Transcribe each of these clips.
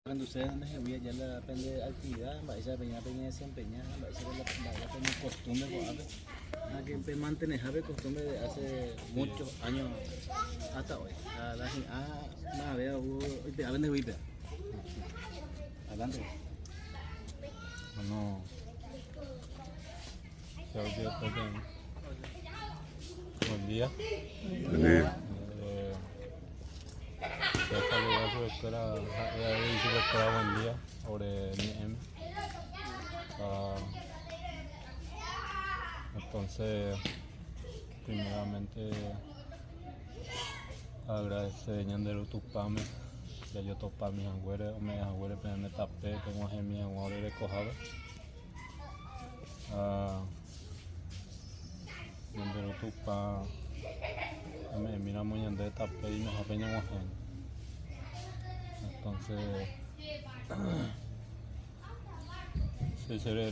Cuando ustedes andan en vía ya le aprende actividad, va a ser peña desempeñar, va a ser la costumbre que que mantener costumbre de hace muchos años hasta hoy. La veo a vender huipe. Adelante. No. Buen día. Saludos a su escuela, buen día, sobre NIEM. Entonces, primeramente, agradecer a Tupame, ya yo topa mis angüeres, me angüeres, pero me tapé, tengo a mi angüeres de cojado. Yandero Tupa, me mira muy de tapé y me apeña guajen. Entonces, se será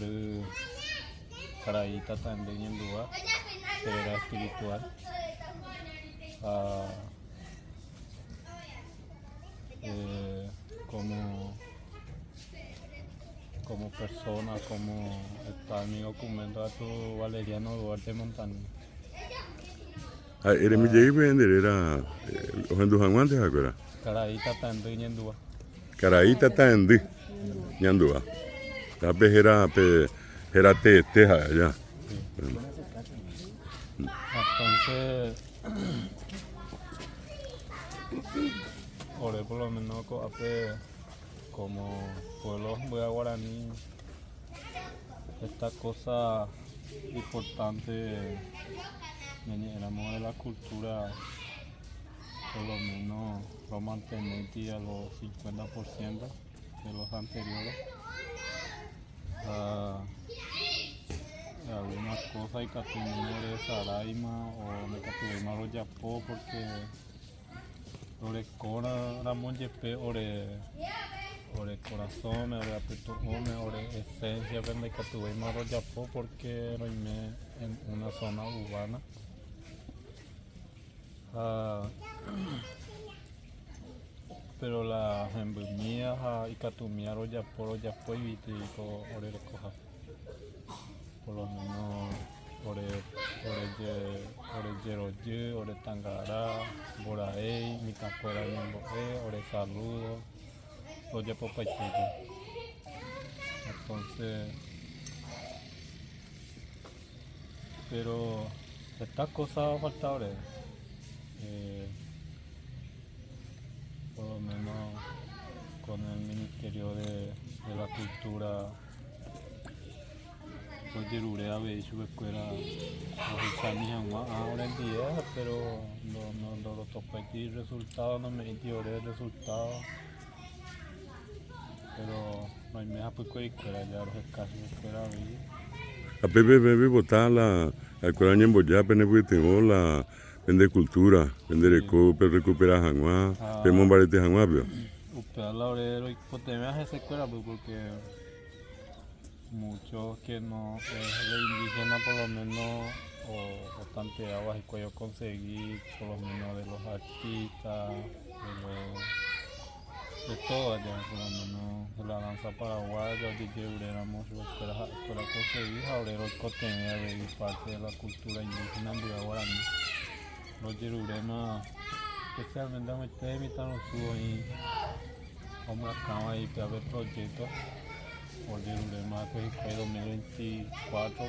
caraíta también en lugar, será espiritual. Como persona, como está mi documento a tu Valeriano Duarte Montaña. Eres mi llegué vender era ojendu hanguante hakura. Caraíta también en lugar. Caraíta tandi ñandua. Tape era te ya. Entonces, por lo menos como pueblo guaraní, esta cosa importante, éramos de la cultura, por lo menos lo mantener a los 50% de los anteriores. Algunas cosas y catuvimos de Saraima o me catuvimos los Yapó porque ore cora Ramón Yepe ore corazón, ore apetujome, ore esencia, vende catuvimos los Yapó porque no en una zona urbana. Pero la embumía y catumía los Yapó y vitico ore coja. Por lo menos ore Yeroye, ore Tangara, Boraey, Mitacuera Ñemboé, ore Saludo, oye Popaychico. Entonces, pero estas cosas falta ore, por lo menos con el Ministerio de la Cultura. Pues Yerure a ver su escuela ahora en día, pero no lo topo aquí resultados, no me dio el resultado, pero no hay mejor pues escuela ya los escasos escuela ahí. A Pepe botar la escuela ñemboya pene tengo la vende cultura, vende recuperar hanguá, pemon barete hanguá veo. Upea la obrero y pues te veas esa escuela pues porque muchos que no es de indígena por lo menos o tanteadas y que yo conseguí por lo menos de los artistas de todo allá, por lo menos de la danza paraguaya, de que éramos escuela conseguir ahora el contenido de parte de la cultura indígena de guaraní. Los yeruremas especialmente me estoy invitando y vamos a ahí que haber proyectos por Yerulema que 2024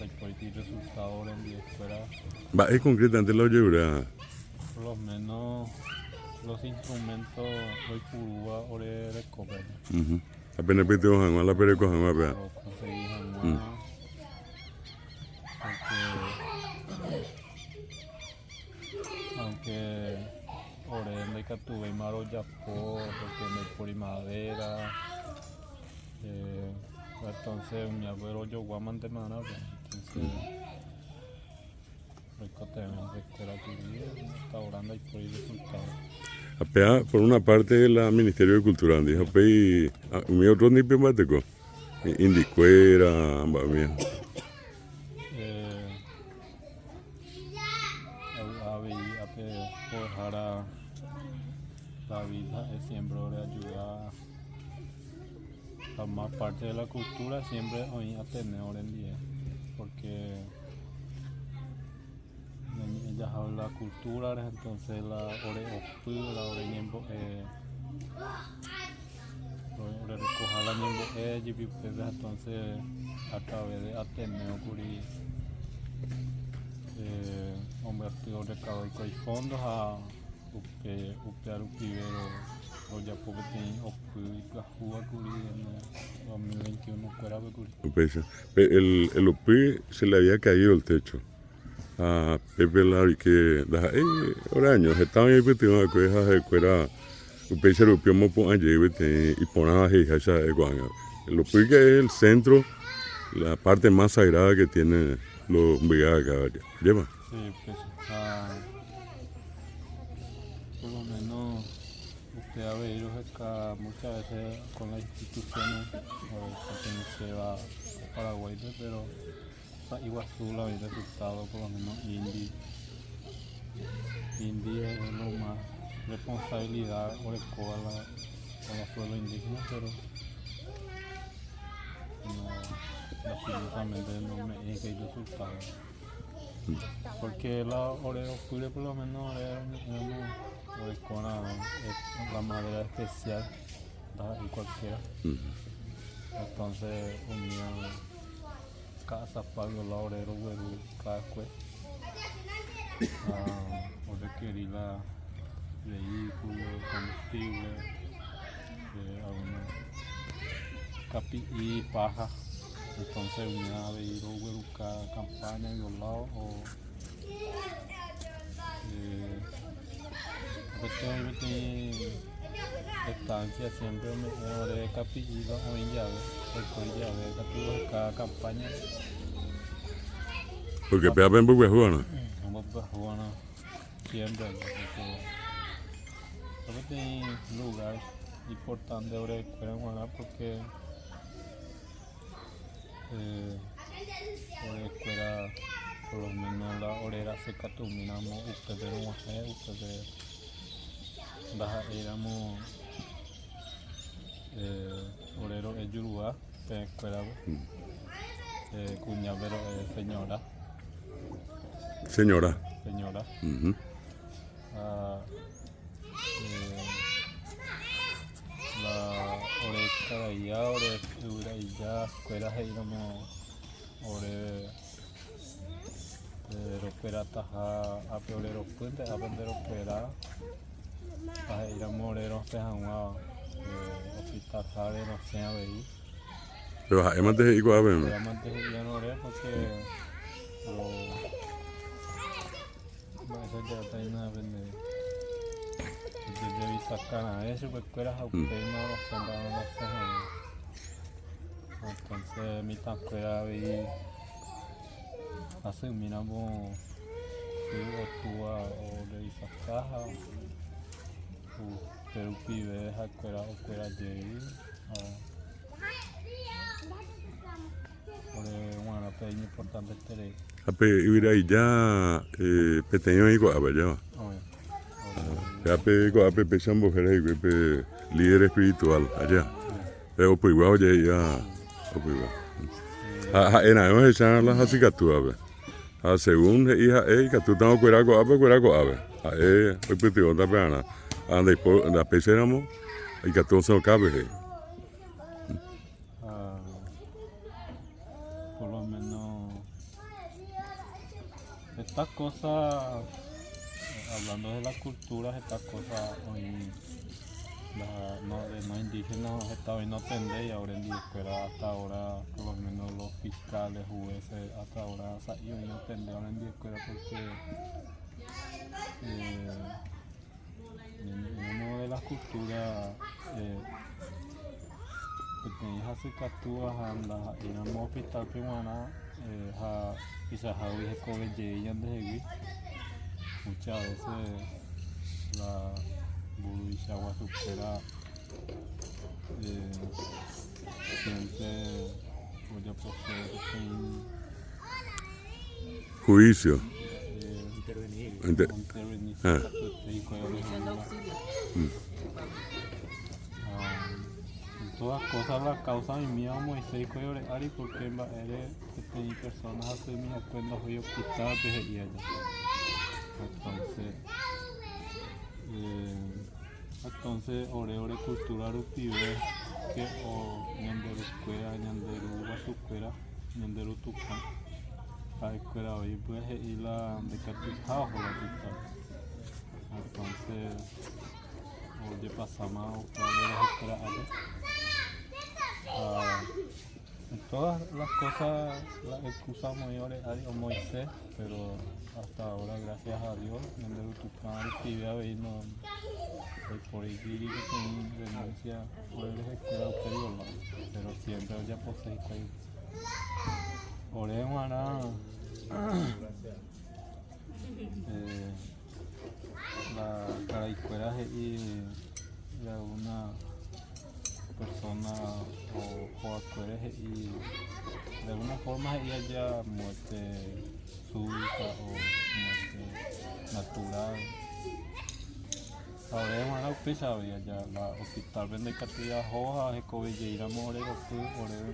el resultado en la escuela. Va, es concretamente la oyura. Por lo menos los instrumentos hoy purúa o de recoger. Apenas pete hanguá la pereco hanguá vea. Conseguí hanguá. Aunque orende que tuve maro yapó porque me primavera, entonces mi abuelo yo guaman de mana, entonces tenemos que escuela que está orando y por el resultado. Apea por una parte la Ministerio de Cultura dijo pei mi otro ni pemático indicuera amba mía. La vida siempre le ayuda a más parte de la cultura, siempre hoy a tener ahora en día, porque ellas hablan la cultura, entonces la ore opu, la ore ñembo ore recoja la ñembo entonces a través de Ateneo Curi hombre activo de cada y fondos a upear upivero o ya porque tiene opu y cajua Curi en 2021 fuera de Curi. El OPI se le había caído el techo a Pepe Larry que ahora años estaban ahí metidos a cuejas de cuera UPI se lo piomo por allí y ponaba esa de Guanga. El OPI que es el centro, la parte más sagrada que tiene los Vigaga, ¿lleva? Sí, pues por lo menos usted ha venido acá muchas veces con las instituciones, porque se va a Paraguay, pero Iguazú la había resultado por lo menos Indi es lo más responsabilidad o de con los pueblos indígenas, pero lastimosamente no me es que hay resultados. Porque la oreo pure por lo menos es con la madera especial y cualquiera. Entonces unía casa pago la orero huevo cada cual o requerir la vehículo, combustible, capi y paja. Entonces unía vehículo huevo cada campaña y los lados o estancia siempre me oré capilla o en llave, capilla cada campaña. Porque pega en Buguejuana. Siempre. Porque hay lugar importante ahora en Guaná porque escuela por lo menos la orera se catuminamos ustedes ustedes éramos orero es Yuruá, escuela cuñavero señora. Señora. La oreja de allá, oreja y ya escuelas ahí como ore opera taja a peorero puente a vender opera a ir a morero se han hospital jade no se ha veí. Pero además de igual pero además de ya no ore porque eso ya está ahí nada vender. Debe sacar a eso porque fueras a usted no los soldados no se han. Entonces mi tan fuera veí hace miramos si actúa o le dice caja pero pibe deja fuera o fuera de bueno pero es importante este ape ir ahí ya peteño y coa ya ape pesan mujeres y líder espiritual allá pero pues igual ya en años echan las acicaturas según hija que tú estás cuera ave pues te otra pena ande por la peceramos y que todo se cabe por lo menos estas cosas hablando de las culturas estas cosas hoy no indígenas estaba y no tendré y ahora en día hasta ahora por lo menos los fiscales jueces hasta ahora y no tendré ahora en día porque en uno de las culturas que tenéis así capturas en un hospital peruano quizás a veces coge llegan de muchas veces la Buruishagua supera siempre voy a poseer juicio intervenir. En todas cosas la causa mi mía Moisés y ore ari porque eres que personas hace mis cuentas hoy hospital desde ella. Entonces ore cultura rupive que o ñanderu cuera ñanderu basucuera ñanderu tucan a escuela hoy pues y la de catujado la hospital. Entonces oye pasamos para las escuelas en todas las cosas las excusas mayores a Moisés, pero hasta ahora gracias a Dios ñanderu tucan actividad y no por ahí que tengo denuncia por el escuela pero siempre ya posee ahí. Oremos a la caraicuera y una persona o acuerdes y de alguna forma ella ya muerte súbita o muerte natural. Ahora es una pizza ya la hospital vende cartillas hojas de cobilleira more o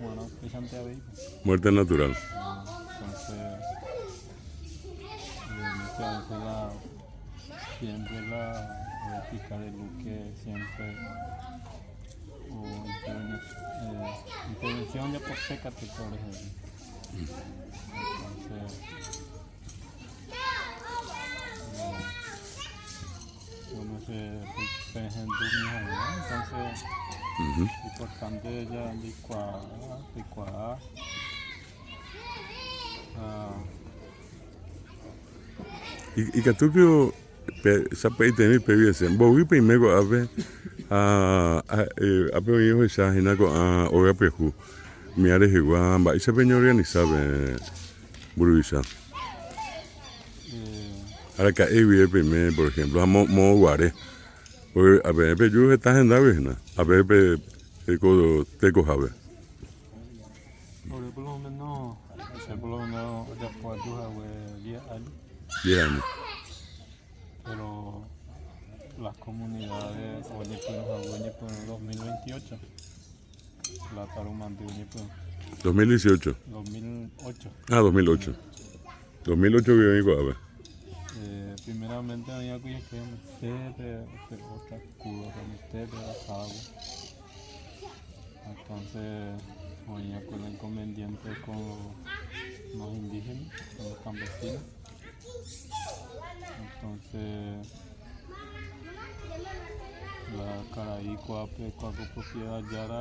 una pizza ante ahí. Muerte natural. Entonces muchas veces siempre la ética de Luque siempre o intervención ya por seca te por ejemplo. Entonces uno se presenta entonces importante ya licuar y que tú que sabe tener peviese bowi primero ave a hijo esa hina ko a oga peju mi are higua ba isa peñoria ni sabe buruisa ahora que evi primer por ejemplo a mo guare a ver yo está en la vena a ver eco teco jave por lo menos ya puedo jugar 10 años. Pero las comunidades hoy por 2028 la tarumante 2018 2008 2008 vive en Guave. Primeramente había que ustedes otra culo con ustedes agua. Entonces hoy con el inconveniente con los indígenas, con los campesinos. Entonces la Caraí cuando propiedad ya era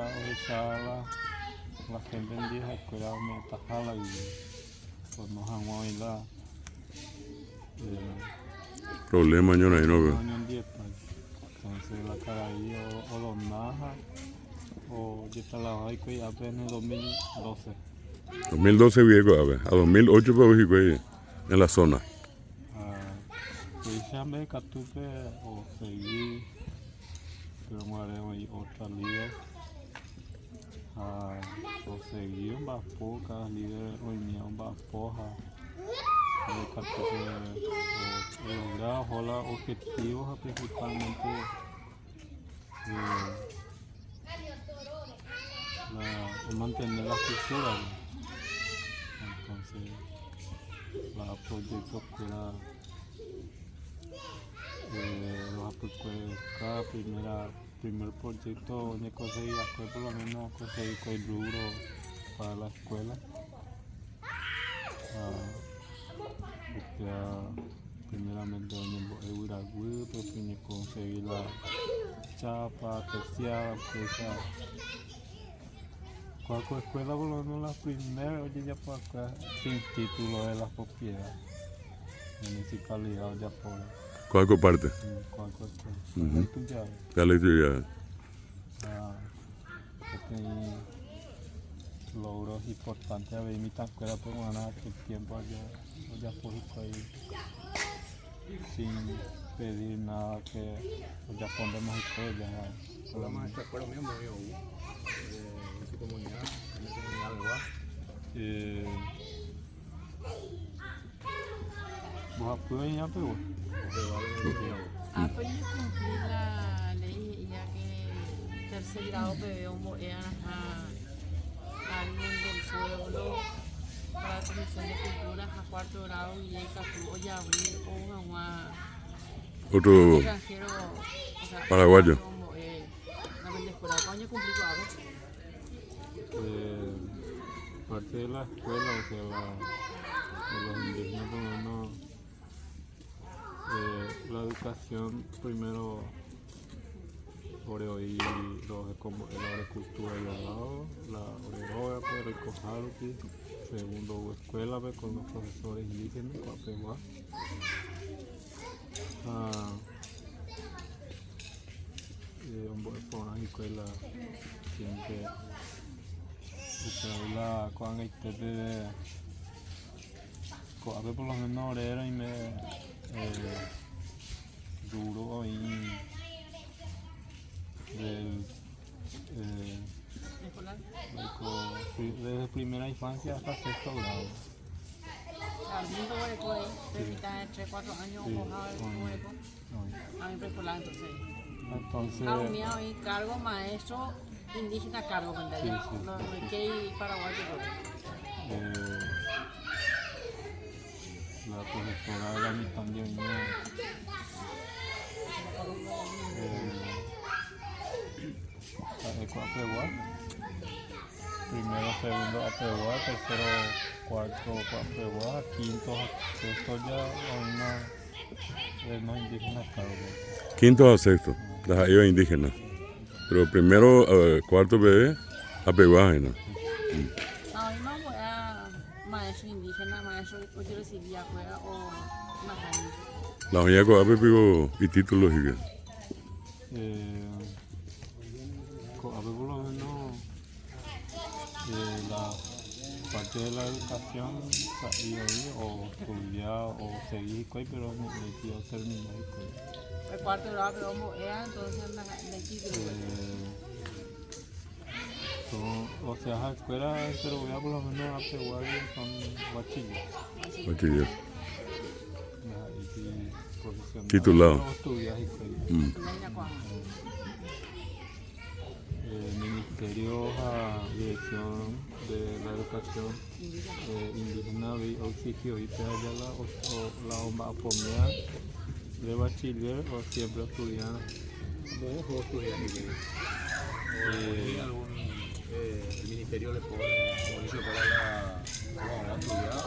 la gente en 10 escuelas me tajala y pues nos han oído problema yo no veo. Entonces la Caraí o los najas o ya está la Jaico y apenas en 2012. 2012 vive a 2008 para Vigo en la zona. Pues ya me catupe o seguir, pero muere y otra líder. O seguir un poca líder o mía un poja. De catupe lograr los objetivos principalmente mantener la cultura. Entonces la proyectos que era los cada primer proyecto donde conseguí por lo menos conseguí el rubro para la escuela. Primeramente donde Uragüe, pues conseguí la chapa, terciada, presa. Cualquier escuela por lo menos la primera, oye ya por acá, sin título de la propiedad. Municipalidad ya por ¿Cuál parte? cualquier escuela. Ya le estoy logros importantes a ver mi escuela por ganar el tiempo allá por ahí sin pedir nada que ya pondremos escuela la maestra escuela mismo yo en su comunidad de Guá. ¿Vos apoyas ya pero? Apoyo cumplir la ley tercer grado PB eran alguien del pueblo para la Comisión de Cultura a cuarto grado y el Catu ya abrir Otro extranjero, o sea, paraguayo. como la escuela de coño cumplido algo. Parte de la escuela, o sea, de los indígenas, por lo menos, la educación primero por hoy como la agricultura y hablado, la oreroga, pero el cojalqui, segundo escuela con los profesores indígenas, Guapegua. Por una escuela siempre la con el de por lo menos era y me duro y desde primera infancia hasta sexto grado. Lindo hueco ahí, de 3-4 años, a mí preescolar entonces. A unir ahí cargo maestro indígena cargo con sí, no que paraguayo. La profesora de la mitad de niña primero, segundo Apegua, tercero, cuarto Apegua, quinto, sexto ya no indígenas cargo. Quinto a sexto, las iba indígenas. Pero primero, cuarto bebé, Apegua, ¿no? A mí me voy a maestro indígena, maestro yo recibía juega o majani. La oña con Apepigo y títulos y qué. Con Apepigo lo menos la parte de la educación salir ahí o estudiar o seguir pero no quiero terminar. El cuarto grado pero como era entonces la título. O sea, las escuelas, pero voy a por lo menos a pegar son bachiller. Bachiller. Profesional. Titulado. Ministerio a Dirección de la Educación Indígena exigió y te haya la bomba pomea de bachiller o siempre estudiar. ¿Dónde puedo estudiar? ¿El ministerio le pone inicio para estudiar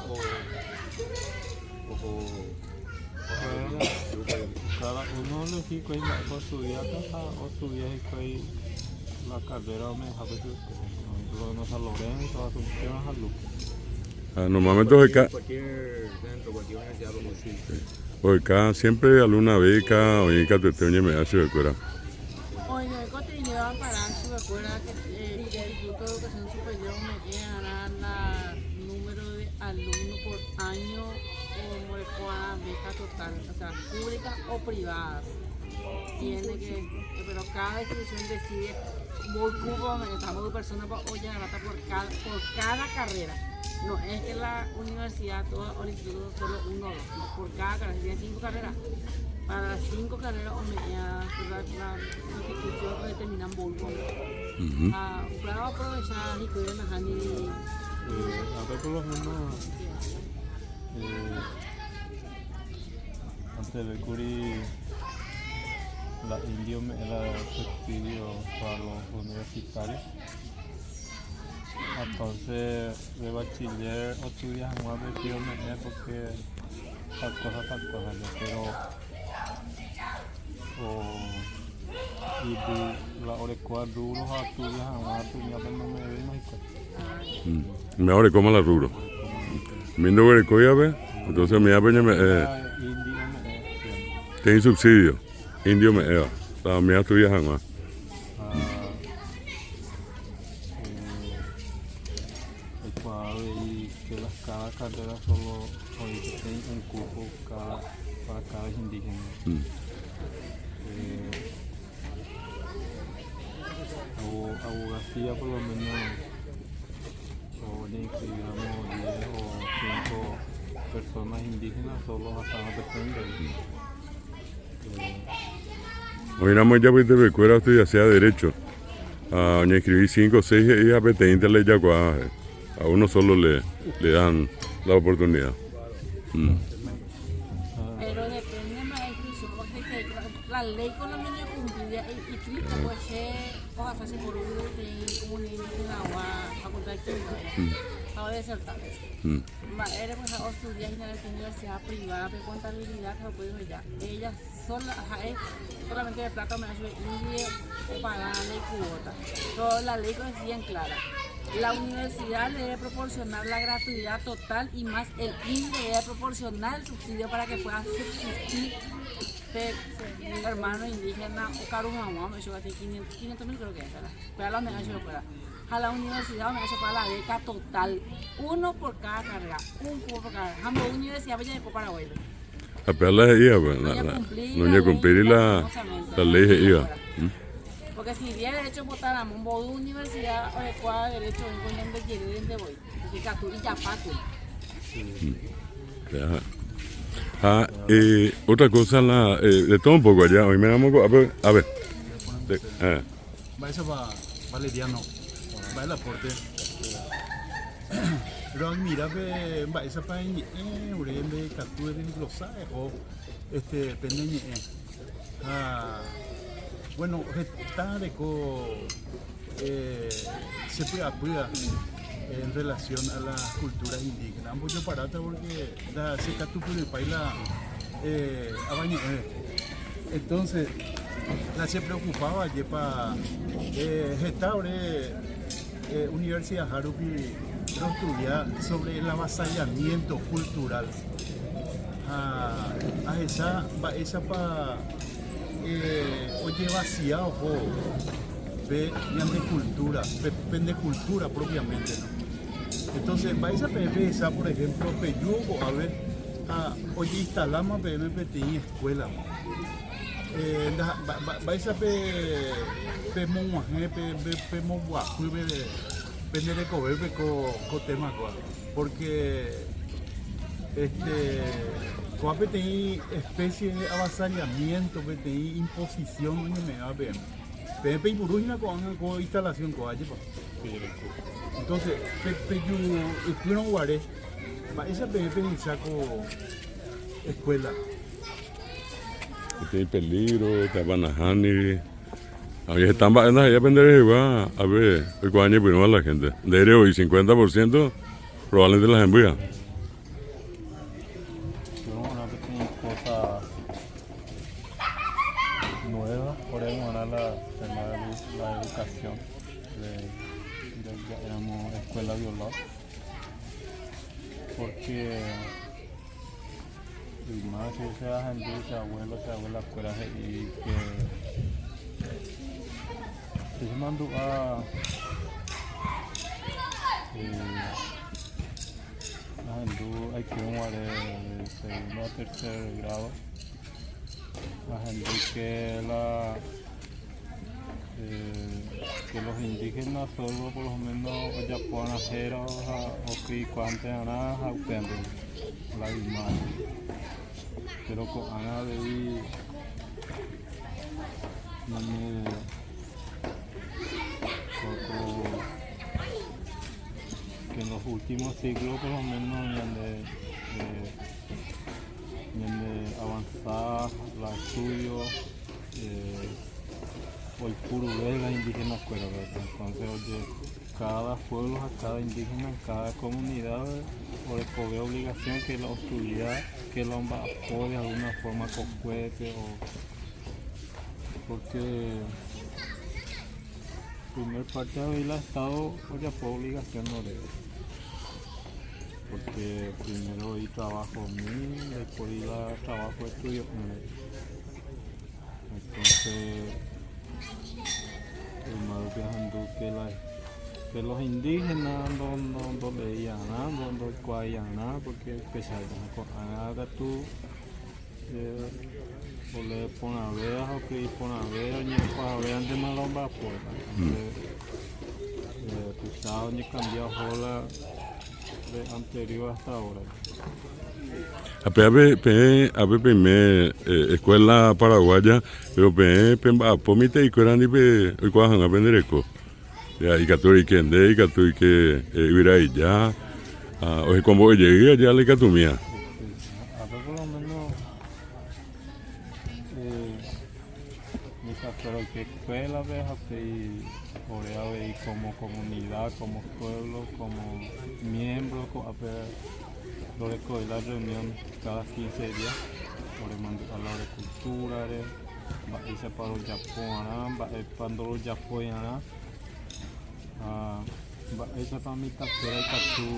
cada uno elegí que iba a estudiar o estudiar la carrera o me deja que no San Lorenzo, Asunción, Jaluque. Normalmente hoy cualquier centro, cualquier universidad lo consigue. Hoy siempre alguna beca o en cada te me hace de cuera. Hoy me cote llevan para su escuela que el Instituto de Educación Superior me quiere ganar el número de alumnos por año como de cada beca total, o sea, pública o privada. Tiene que, pero cada institución decide por cupo, estamos de personas para oye por cada carrera. No es que la universidad o el instituto solo uno o dos, por cada carrera, tiene 5 carreras. Para las 5 carreras la institución determinan bulbo. Para aprovechar y cuidar más a ver por lo menos antes de cubrir la indio era subsidio para los universitarios. Entonces de bachiller o estudias más vestido porque tal cosa, pero y la orecoa duro a estudias más tu ya no me ve no me ahora como la ruro. Mindo orecoa ve, entonces me apeña me tiene subsidio. Indio me la mía estudias más. Que cada carrera solo tiene un cupo para cada indígena. Abogacía por lo menos o de inscribamos 10 o 5 personas indígenas solo hasta la depende. Hoy nada más ya pues de escuela usted ya sea derecho. doña escribí 5 o 6 y a Peteinte le ya a uno solo le dan la oportunidad. Pero depende, maestro, porque la ley colombiana cumplida y Cristo, pues, o hace por un comunidad en agua, facultad de química, ahora es cierto. Era pues a estudiar en la universidad privada de contabilidad, que lo puedo ya. Ella solamente de plata me hace India o pagar la ley cuota. Pero la ley decía en clara. La universidad le debe proporcionar la gratuidad total y más el INDE le debe proporcionar el subsidio para que pueda subsistir mi hermano indígena o carumamá, me lleva 500.000 creo que es, ¿verdad? Pero a la me hecho fuera. A la universidad me hecho para la beca total, uno por cada carga, un cubo por cada carga. La universidad vaya de Paraguay. A pegarla de ella, pues, no cumplir la ley de ella. Porque si bien derecho votar a un bodo universidad adecuada derecho en de quiere de voy, porque catu y yapato. Otra cosa, de todo un poco allá, hoy me damos a ver. Va eso va Valeriano, va el aporte. Pero mira, va esa para urembe catu de glosaje o pendeñe. Bueno, está de se puede apoyar en relación a las culturas indígenas. Ambos yo parata porque la seca tu paila a baño. Entonces, la se preocupaba ya para gestable Universidad Harupi estudiar sobre el avasallamiento cultural. A esa para oye vaciado de cultura, de cultura propiamente, ¿no? Entonces, vais a pensar, por ejemplo, Peyugo, a ver, oye, instalamos PMPTI escuela. Vais a pe monguaje, pe monguaje, de cober con temas, porque PTI especie de avasallamiento, PTI imposición, no me va a ver. PMP y Burujina con instalación con allí. Entonces, PPU, no guaré, esa PMP ni saco escuela. Tiene peligro, te van a Hani. Ahí están ya aprender a ver el cuaño primero la gente. De hoy 50% probablemente las envían. Por ejemplo, la educación éramos escuela violada porque mi madre se abuelo escuela y que se mandó a hay que un de segundo a tercer grado la gente que los indígenas solo por lo menos ya puedan hacer o que cuanto nada la imagen pero con Ana de que en los últimos siglos por lo menos de avanzar los estudios o el puro de las indígenas escuelas, entonces oye, cada pueblo, a cada indígena, cada comunidad por obligación que la estudiar, que lo apoye de alguna forma con cohete o porque primer parte de el Estado oye por obligación no debe. Porque primero hay trabajo mío, después hay trabajo de estudio. Entonces, el malo que los indígenas no leían nada, no cuaían nada, porque empezaron a tú o le ponen a ver, o que ponen a ver, ni para ver antes más los va por. Entonces, tú sabes, ni cambiado la anterior hasta ahora. A pe escuela paraguaya, pero pomite y cueran y pe cuajan a pendereco. Ya y caturi que ende y caturi que vira y ya. O como llegué allá le catumía. A ver, por lo menos, pero que escuela ves y Corea ve como comunidad, como pueblo, como miembro, lo de la reunión cada 15 días, por hablar de cultura, y se para el Japón, cuando los Japón, esa para mi cartera y tú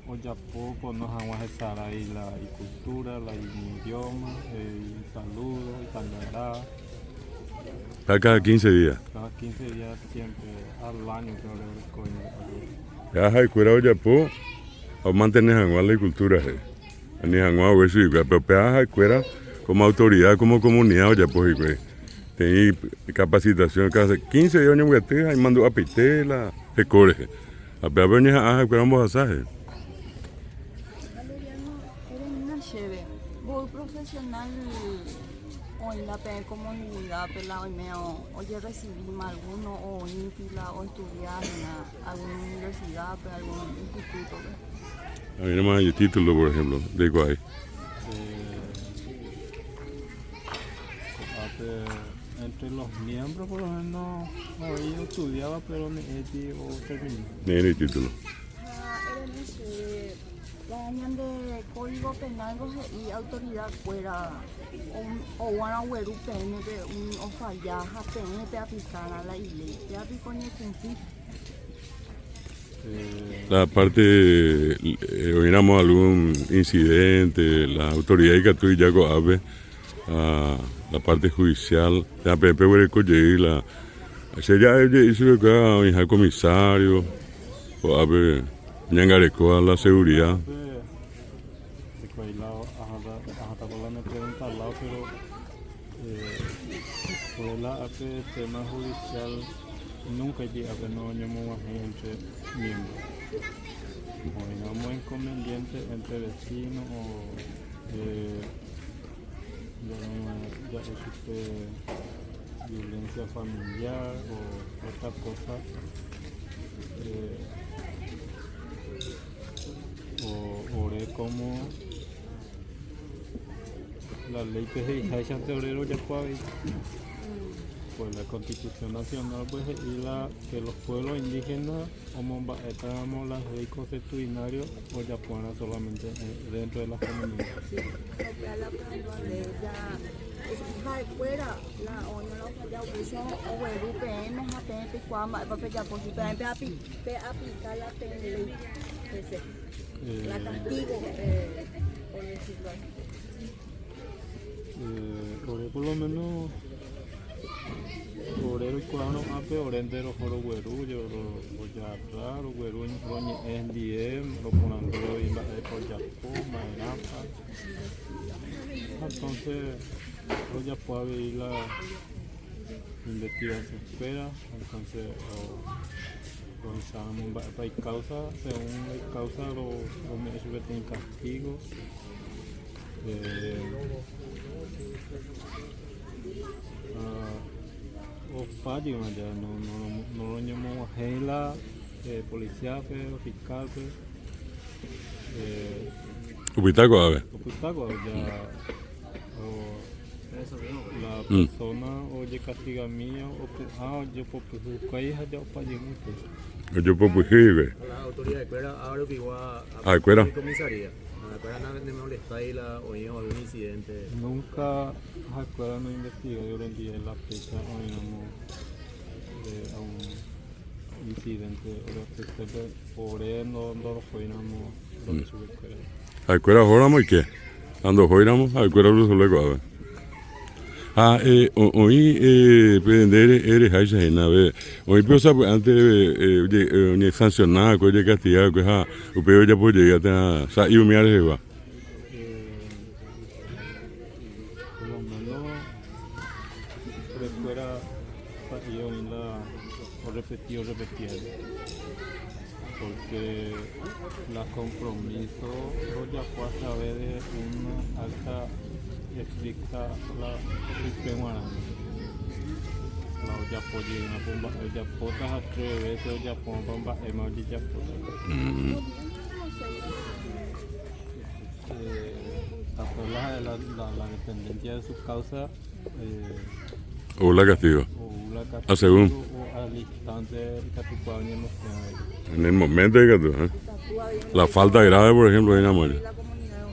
o Japón con nos aguas ahí la cultura, la idioma, el saludo, el candará. Cada 15 días. Cada 15 días siempre, al año creo que Ya hay cuerado ya po, o mantener la cultura. Ni hanguá eso y pero hay cuera como autoridad, como comunidad ya pues tiene capacitación cada 15 días yo voy a tener ahí mando a pitela, se corre. A ver venir a cuera vamos a hacer. Voy profesional o en la comunidad, pero oye recibir alguno o intila o estudiar en alguna universidad, pero algún instituto. A mí no me hay título, por ejemplo, de Guay. Entre los miembros, por lo menos, yo estudiaba, pero ni o terminé. Ni título. De código penal y autoridad fuera o una hueru pene o fallaja pene te aplicar a la ley te aplicó ni cumplir. La parte, oíramos algún incidente, la autoridad que tú ya ave a la parte judicial, la PP la se ya hizo que el comisario o ave ñangareco a la seguridad. Pero por la tema judicial nunca llega a no llamamos a gente miembro. O no inconveniente entre vecinos o ya existe violencia familiar o otra cosa. O como la ley que se hizo en febrero ya puede pues la Constitución Nacional pues y que los pueblos indígenas como estamos las leyes constitucionarias o ya pueden solamente dentro de las comunidades. Sí, fuera la o no lo ya uso o el UPM a tener cuama papel ya por si te aplicar la ley la castigo por decirlo por lo menos orero y cuando ape orendero joro güeru yo lo ya claro güeru en roñe en diem lo ponando y la por ya poma napa entonces lo ya puede ir la investigación espera entonces hay causa según la causa lo me tienen castigo o fallo ya no lo llamamos a policía fiscal Upitaco, a ver. Upitaco ya la persona oye castiga mía o yo por hija ya fallo Yo puedo ir, la autoridad de cuera ahora que igual a cuera comisaría. No me molesta ahí oímos algún incidente. Nunca la escuela no investiga durante la fecha oímos a un incidente por él no lo oímos lo que sube escuela. A cuera juramos y qué? Cuando juramos a cuera lo suele coger. Hoy eres ahí se nave. Hoy piensa antes ni sancionar, coge castigar, coge upeo ya puede llegar a sa y humear se va. Por lo menos fuera yo en la repetido, porque la compromiso lo ya fue a través de una alta estricta la sistema la ya puede una bomba ya potas a 3 veces ya bomba emoji ya la dependencia de su causa O la castigo. A según. O al instante que tú puedas emocionar. En el momento de que tú, la falta grave, por ejemplo, en amor. La comunidad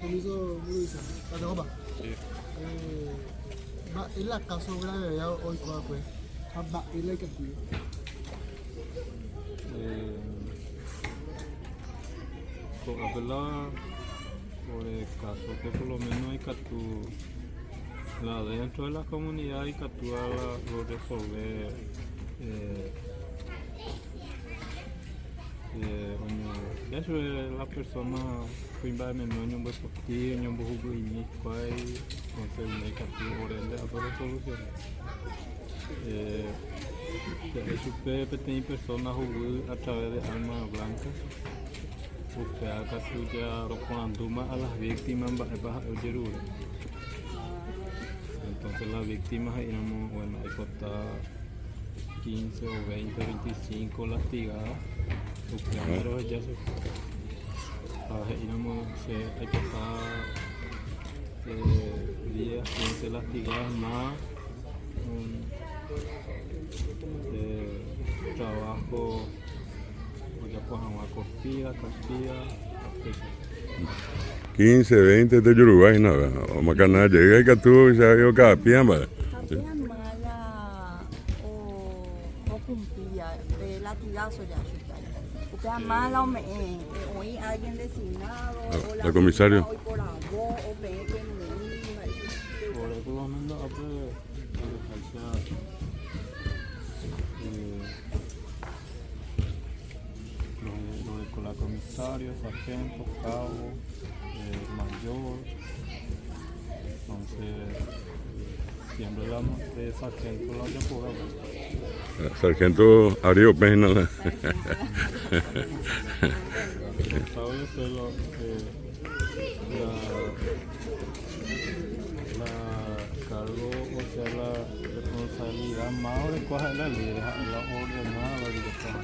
Permiso, Luisa. Patopa. ¿El acaso grave ya hoy cuál fue? ¿El castigo? Hablar por el caso que por lo menos hay que tú la dentro de la comunidad y que tú lo resolver eso es la persona que va a menos un buen partido un buen juego y ni cuál entonces hay que tú por ende a toda solución eso tiene personas a través de armas blancas porque acá suya lo ponen a las víctimas bajo el yeruro. Entonces las víctimas irán, bueno, hay que estar 15 o 20, 25 lastigadas. Los primeros ya se hay que estar 10, 15 lastigadas más. Trabajo ya pues una costilla, 15, 20 de Uruguay, nada. Vamos a ganar, llega y que tú se ha ido cada piamba. Capilla mala o cumpía de latigazo ya Capilla mala o alguien designado o la comisario. Hoy por avó o peque por eso lo mando a con la comisario, sargento, cabo, mayor, entonces siempre damos de sargento la de por Sargento Ario Pena. ¿Sabes usted la cargo, o sea, la responsabilidad más de coger la ley, la ordenada, la dirección?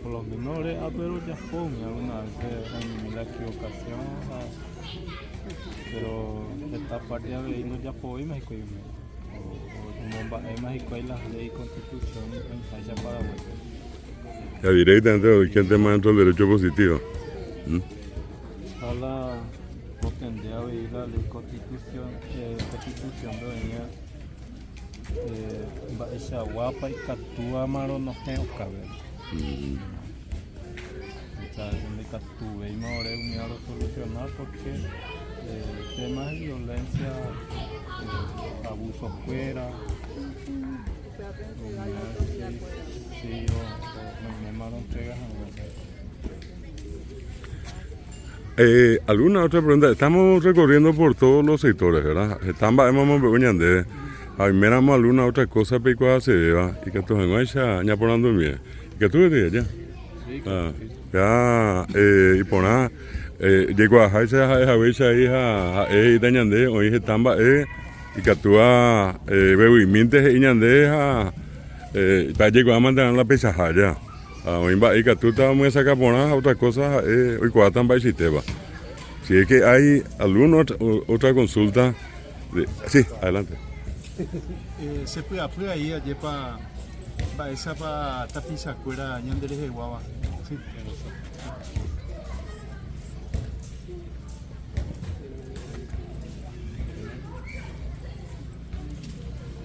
Por los menores, pero ya fue alguna vez en la equivocación, pero esta parte de ahí no ya fue México y en México hay la ley y constitución en Sasha Paraguay. Ya directamente, ¿quién te manda el derecho positivo? A la pretende a ver la ley constitución de venía esa guapa y catúa maro no se cabe. Donde capture y more unir a solucionar porque temas de violencia, abuso fuera, sí, o me malo entregas ¿Alguna otra pregunta? Estamos recorriendo por todos los sectores, ¿verdad? Estamos en miramos alguna otra cosa pero hace y que tú en ya por ando bien. ¿Qué tú dices ya? Sí, ya y por nada llegó a esa hija y dañande hoy estamba y que tú veo y mientes y ñandeja ya llegó a mantener la pesaja ya hoy va y que tú estás muy saca por nada otras cosas hoy cuando están va si es que hay alguna otra consulta sí, adelante. Se puede ahí ayer para esa para tapiza cuera ñanderes de guava. Sí.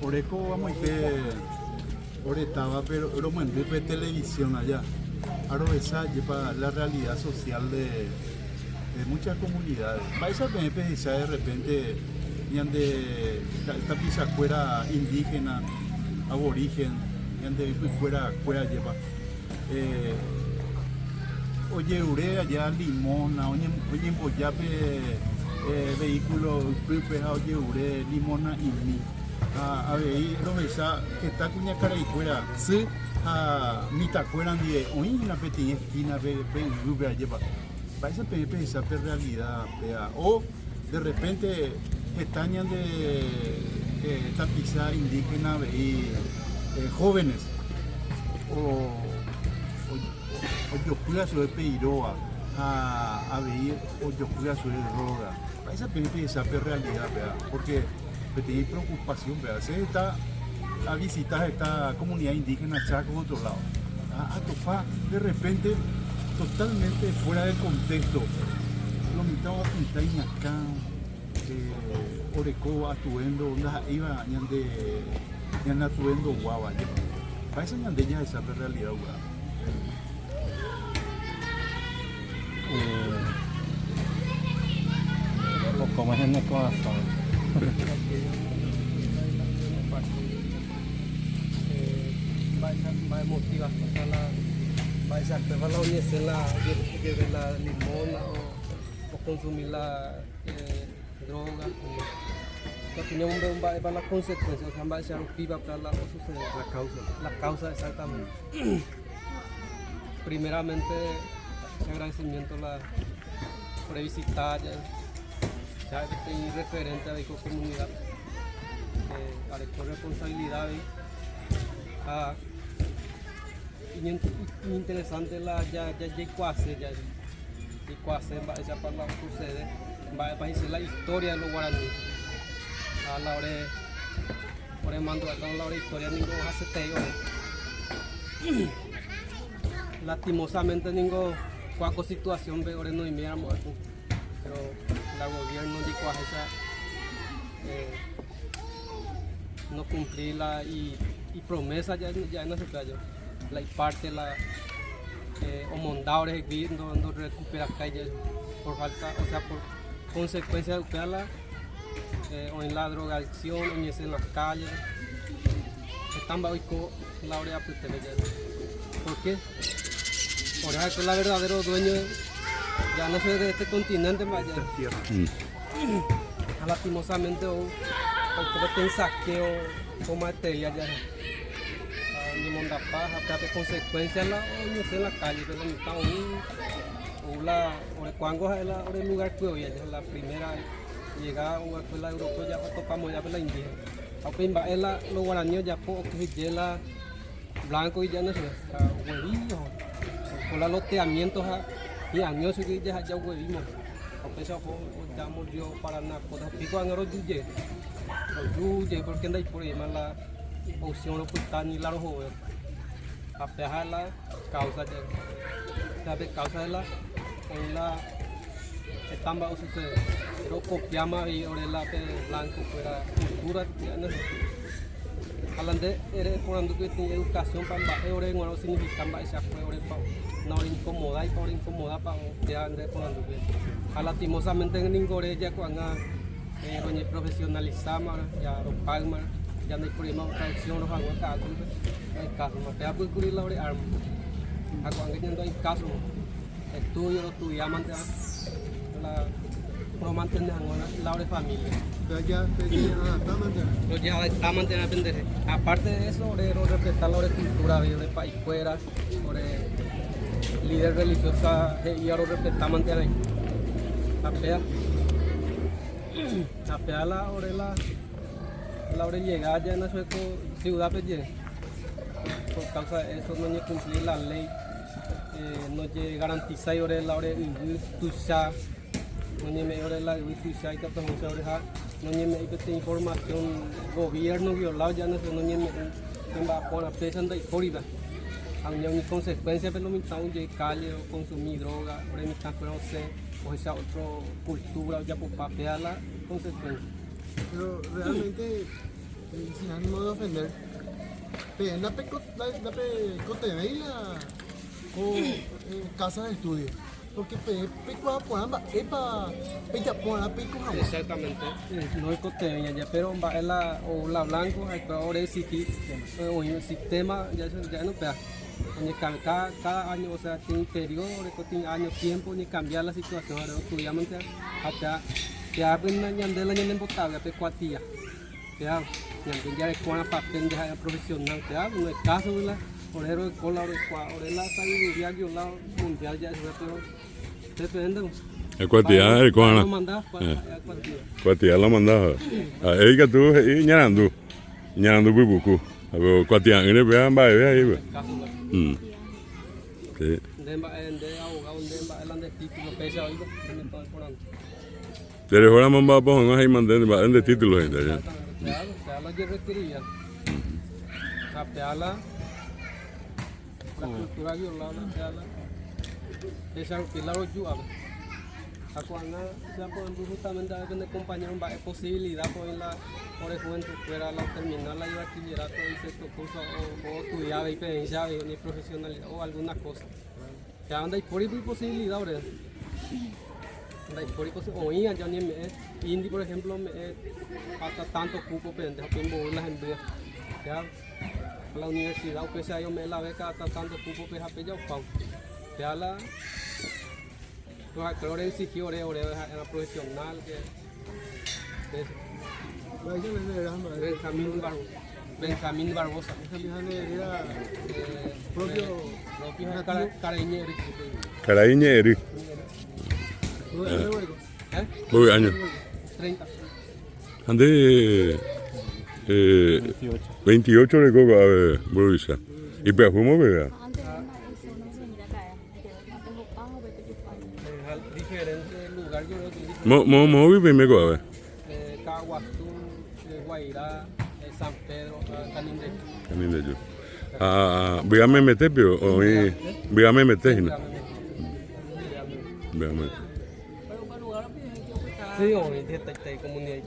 Por eso vamos a ir por estaba pero mandé por televisión allá. Ahora esa lleva la realidad social de muchas comunidades. Para esa de repente de tapiza cuera indígena, aborigen, de fuera lleva. Oye, urea allá limona, oye, boyape vehículos pipes a yeure limona y mi a ver lo besa que está cuña cara y fuera sí a mitad fuera de hoy una pequeña esquina ve grupo lleva para esa pepe esa realidad vea o de repente estañan de tapizar indígena y jóvenes o yo cuida sobre Peiroa a ver o yo cuida sobre droga para esa pepe esa realidad vea porque tiene preocupación vea se está a visitar esta comunidad indígena Chaco otro lado a Tofá de repente totalmente fuera del contexto lo mitad a pintar en acá Oreco atuendo la iba yan atuendo guava para esa ñandeña esa realidad como es en el corazón vai motivação ela vai já para lá conhecer lá de lá limona ou consumir lá droga que tenha vai para a consequência o vai ser o pipa para lá o suceder la causa exactamente primeramente agradecimiento la por visitar ya que tem referente a la comunidad a la responsabilidad interesante la ya quase va ya para la sucede va a decir la historia de los guaraníes a la hora por mando a la hora historia ninguno hace teo lastimosamente ninguno cualquier situación ve ahora no enviamos pero la gobierno de esa no cumplirla y promesa ya no se cayó la parte la o mondadores no recupera calle por falta o sea por consecuencia de buscarla o en la drogadicción o en las calles están bajo la hora de ¿por qué? Por eso es la verdadero dueño ya no soy de este continente más lastimosamente o ten saqueo o materia ya ni monda paja pero consecuencias la o en la calle pero no está o la o cuando es el lugar que hoy es la primera llegada a la Europa ya topamos ya la indígena aunque en la los guaraníes ya poco que la blanco y ya no sé huevillos con los loteamientos y años que ya huevimos aunque eso ya murió para narcotráfico a los yuye porque anda por ahí más la opción lo putan y la rojo a pegar la causa de causa de la en la estamba o sucede pero copiamos y ahora la blanco fuera cultura hablando de cuando que tiene educación para ahora en no significa más esa fue ahora no incomoda y por incomoda para ya ande cuando que lastimosamente en Ningore ya cuando doña profesionalizamos ya los palmas ya no hay problema de traducción los hago acá no hay caso más te puede cubrir la hora arma a cuando que no hay caso estudio lo estudiamos la no mantener la hora de familia ya está mantener pendeje aparte de eso respetar la hora de cultura de país fuera líder religiosa y ahora respetar mantener a pea la hora de llegar ya en la ciudad por causa de eso no cumplir la ley no garantiza la hora de tuya no me la tuya y que no me información gobierno violado ya no me va a poner presión de Florida aunque hay consecuencias pero me está un calle o consumir droga por ahí me está o esa otra cultura ya por papear la consecuencia pero realmente sin ánimo de ofender la pecoteveila o casa de estudio porque pecoa por ambas ella por la pecoa exactamente no es coteveña ya pero va la blanco ahora existe o el sistema ya no pega cada año, o sea, tiene periodo, tiene año, tiempo, ni cambiar la situación. Ahora estudiamos hasta ya pues ñande la ñande potable pe cuatía ya ñande ya es cuana papel ya profesional ya no es caso la orero con la orela sabiduría que la mundial ya es pero depende Cuatía es cuana. Cuatía la mandaba. Ahí que tú ñanando bubuku. Pero cuatía en el vean va ahí ve. Sí. De abogado de título pesa hoy me todo por Pero ahora mamá pongo ahí manden de títulos gente ya. Peala yo requería. A peala la cultura violada, peala. Esa pilar o yo a cuando ya podemos justamente depende compañero va posibilidad por ejemplo fuera la terminar la bachillerato y sexto curso o estudiar experiencia ni profesionalidad o alguna cosa. Ya anda y por posibilidad ahora. Hoy yo ni Indi por ejemplo hasta tanto cupo pendejo que en las envías. Ya la universidad o pese a yo me la beca hasta tanto cupo pues apello pau. Ya la creo que exigió era profesional que Benjamín Barbosa. Propio Carañeri. Carañeri. Muy años. 30. Ande 28 de coca a ver, Borisa. Y perfumo vea. Diferente lugar yo creo que Mo vive me go a ver. Caguazú, Guairá, San Pedro, Canindeyo. Voy a me meter pero hoy voy a me meter no. Voy a me. Sí, hoy de comunidad.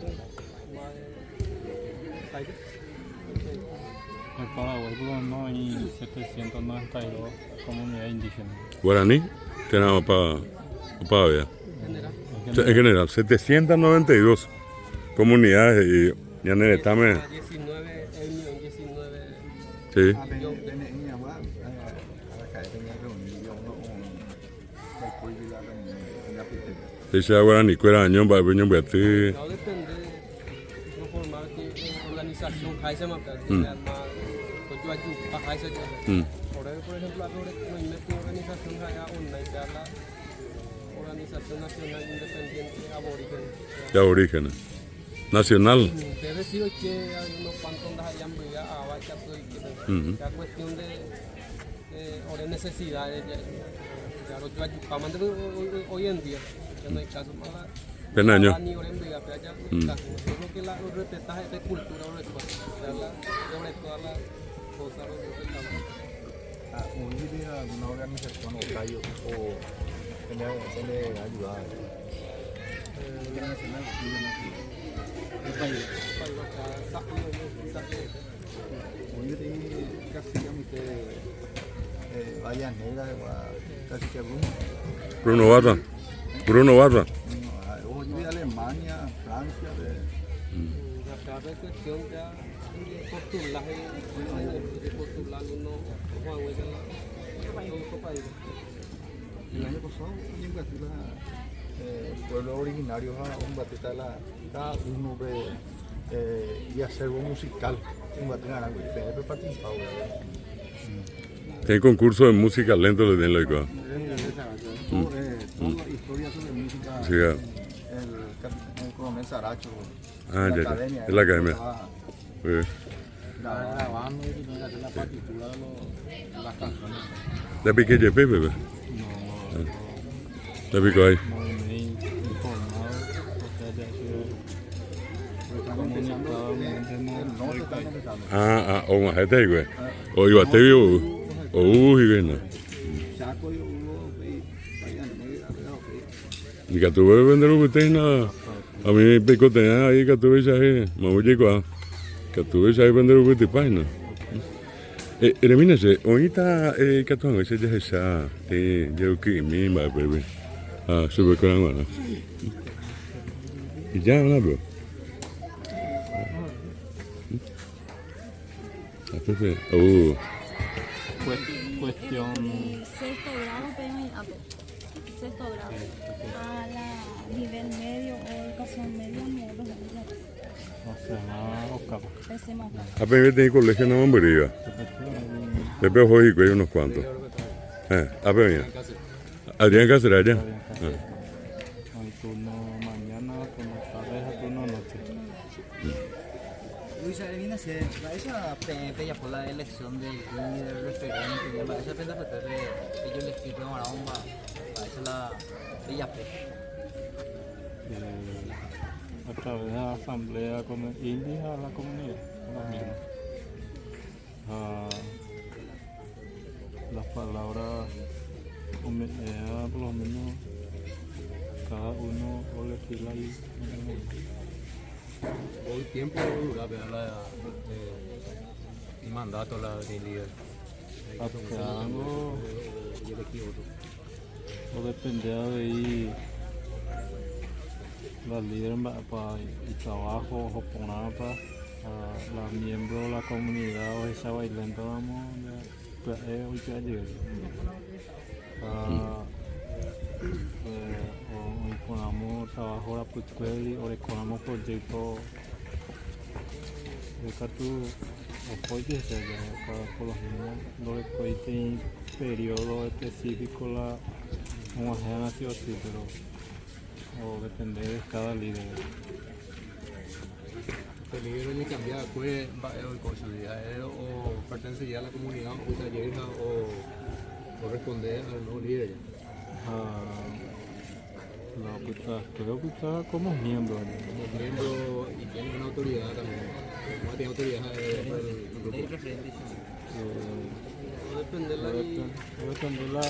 En Paraguay no hay 792 comunidades indígenas. Guaraní tenemos para ver. En general 792 comunidades y ya en el estame. 19 Sí. Ese guaraní cuera año para venir a ti. No depende no formar que organización Jaisa más pues yo aquí a Jaisa por ejemplo ahora no hay organización allá online ya la Organización Nacional Independiente de Aborígenes. Nacional. Debe ser que hay unos cuantos allá en Briga, abajo, ya cuestión de necesidades. Ya lo yo hoy en día, ya no hay caso más. Penaño. Ni hora en Briga, pero ya no hay caso. Yo creo que los respetajes de cultura sobre todas las cosas. ¿Unir a alguna organización o callo o le ayudar? Vaya negra, casi que Bruno Barra. Hoy de Alemania, Francia, La cuestión ya postular uno el año pasado en Guatemala pueblos originarios en Guatemala cada uno y acervo musical en Guatemala he participado Tiene concurso de música lento le den la igual. Toda la historia sobre música Sí, el coronel Saracho ya. En la academia. Grabando y hacer la partitura de las canciones. ¿De pique de pepe? No. ¿De pico ahí? O más este güey. O iba a te vio o y ven. Y que tuve que vender un botella a mí picotea ahí que tuve ahí, me voy a llegar. Que tuve ahí vender un botella página. Mira, ahorita que tú haces ya esa yo que mi va bebé. Sube con la mano. Y ya no bro. Pepe. Cuestión. Sexto grado, sexto grado. A la nivel medio o educación media, no, los niños. O sea, no, octavo. Decimos, Apenas tenía colegio en Mamburiga. Después hoy hay unos cuantos. Apenas. Adrián Cáceres allá. Hay turno mañana, turno tarde, turno noche. Luis Arevina se va esa ya por la elección del referente, va esa pena que ellos les quito a bomba, va esa la ella A través de la asamblea indígena a la comunidad, la misma. Las palabras, por lo menos, cada uno o elegirla ahí. Hoy tiempo dura el mandato del líder. O dependerá de ahí la líder para el trabajo o poner para los miembros de la comunidad o esa bailando vamos hoy que ayer hoy ponemos trabajo la puescueli o le ponemos proyectos de catu o proyectos para por los niños lo que tiene periodo específico la una nació así pero o depende de cada líder. El líder ni cambiar pues con su día o pertenecería a la comunidad o responder al nuevo líder. No, pues creo que está como miembro. Como miembro y tiene una autoridad también. No tiene autoridad el grupo. Depende de la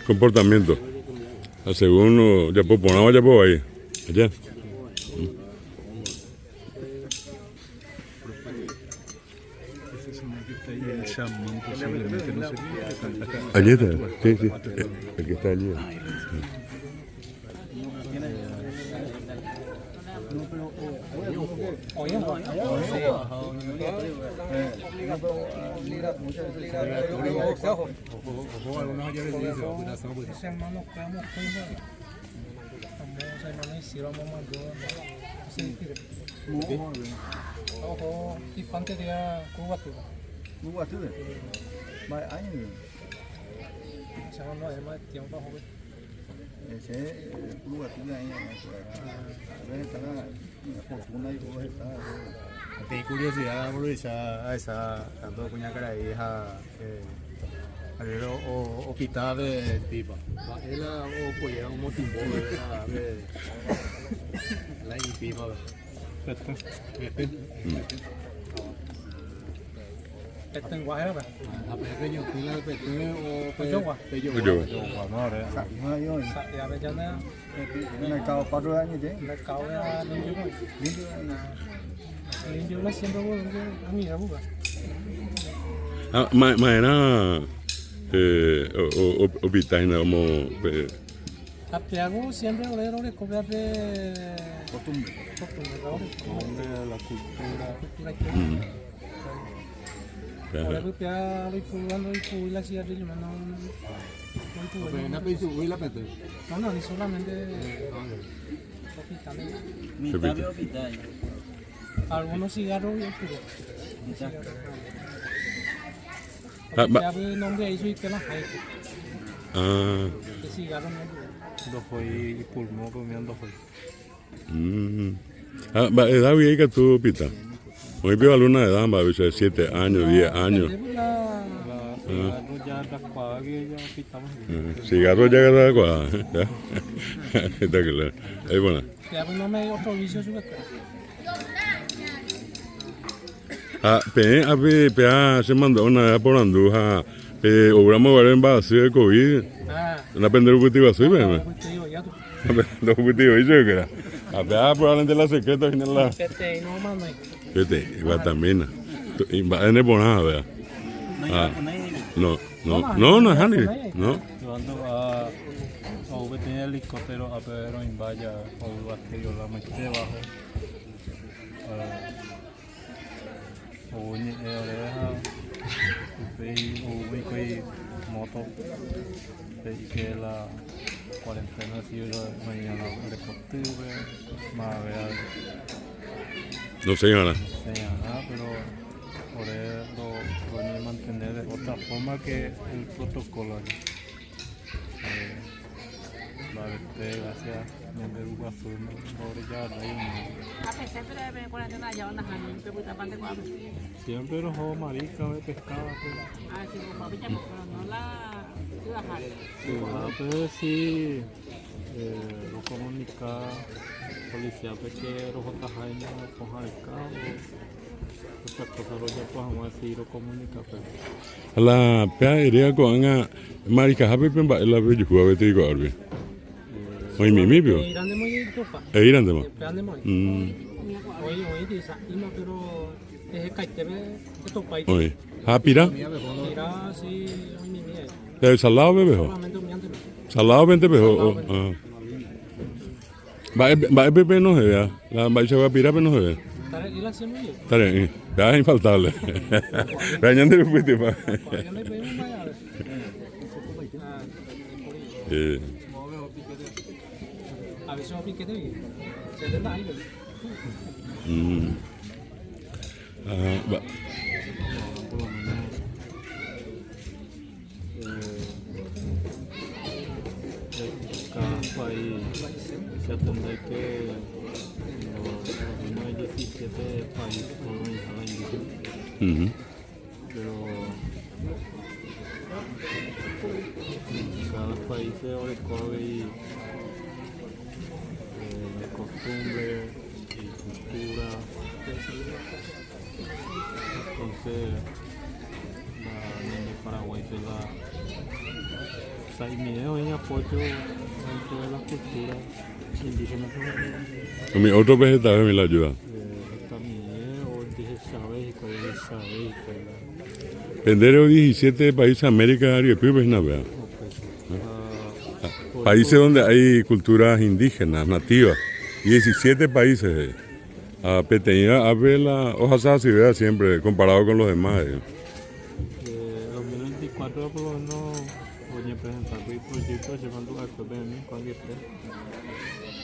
Comportamiento. Según ya ponemos ya por ahí. Allá. Ese señor que está ahí, el chamán, posiblemente no sería. Allí está. Sí, sí. El que está allí. Algunos ayer les dicen, operación pues. Ese hermano Camo Cuba, famoso hermano Isidro Mamandó, ojo, infante de Cuba tuvo. Cuba tuve. Más años. Se llama además tiempo joven. Ese Cuba tuve ahí. A ver, está la fortuna y todo está. Tengo curiosidad por esa tanto cuñacara ahí o quitar de pipa. Él o polla un motimbo de la pipa. Este en Guajira, A pequeño pila de pequeño o Peyowa. Y a ver ya En el mercado 4 años ya. mercado de limpio. Limpio la siempre a mí, a Cuba. Mañana opitaina como A Piago siempre le cobrar de costumbre, la cultura. Ahora que Piago lo jugando y fui la ciudad de Limón, no, ni solamente algunos cigarros y el puro. Ya ve nombre ahí soy que la hay. El cigarro no. Dos fue pulmón comiendo fue. edad bien que tú pita. Hoy veo alguna edad, va a ver 7 años, 10 años. Ya las cuadras que ya pitamos. Cigarro ya que la cuadra. Está claro. Ahí bueno. Ya no me otro vicio su Se mandó una vez por Andújar. Obramos ver en base de COVID. Una pendeja cultiva así, ¿verdad? Dos cultivos, ¿y yo qué era? Probablemente la secreta viene la. No, mano. Guatamina. Va en el bonado, ¿verdad? No, es Hani. No. Cuando a tenía el helicóptero a Pedro en Valla o Baterio la metí debajo. O oreja, o moto, que la cuarentena si yo mañana de costumbre, más ver, No sé, Ana. pero por eso lo voy a mantener de otra forma que el protocolo. La verdad, gracias, me derugo azul, no ya A pesar de la cuarentena ya van a dejar, pero puta parte cuando. siempre los juegos maricas de pescado. Ah, sí, como picha, pero no la ciudad. Sí, pero sí, lo comunica policía que los otros años cojan el cabo, otras cosas lo ya podemos decir lo comunica, pero. La pea iría con Ana Marica Happy Pemba, la bella juega de Tigo Arby. Hoy mi mipio. Irán de muy topa. Irán de más. Irán de muy. Hoy dice, pero es el caitebe de tu país. Hoy. Hapira. Irá, sí, hoy mi mía. El salado bebejo. Solamente un miante. Salado 20 bejo. Va el pepe no se vea. La baixa va a pirar, pero no se ve. ¿Y la hacemos yo? Está bien. Ya es infaltable. Vean de fuiste pa. Yo me pedí un vaya. A veces va piquete bien. Se te da ahí. Va. Por lo menos, cada país se atendrá que los 17 países organizan la indígena, pero cada país se recoge de costumbre y cultura. Entonces, la niña de Paraguay se la... O sea, y mi idea es apoyo dentro de la cultura indígena. Mi otro vegetal me la ayuda. Esta mi idea, o dije, sabes, cuál es sabes, Vender a 17 países de América y pues nada. Países donde hay culturas indígenas, nativas. 17 países. A Peteña, a ver la hoja si vea siempre comparado con los demás. 2024 por lo menos voy a presentar el proyecto llevando a cuando esté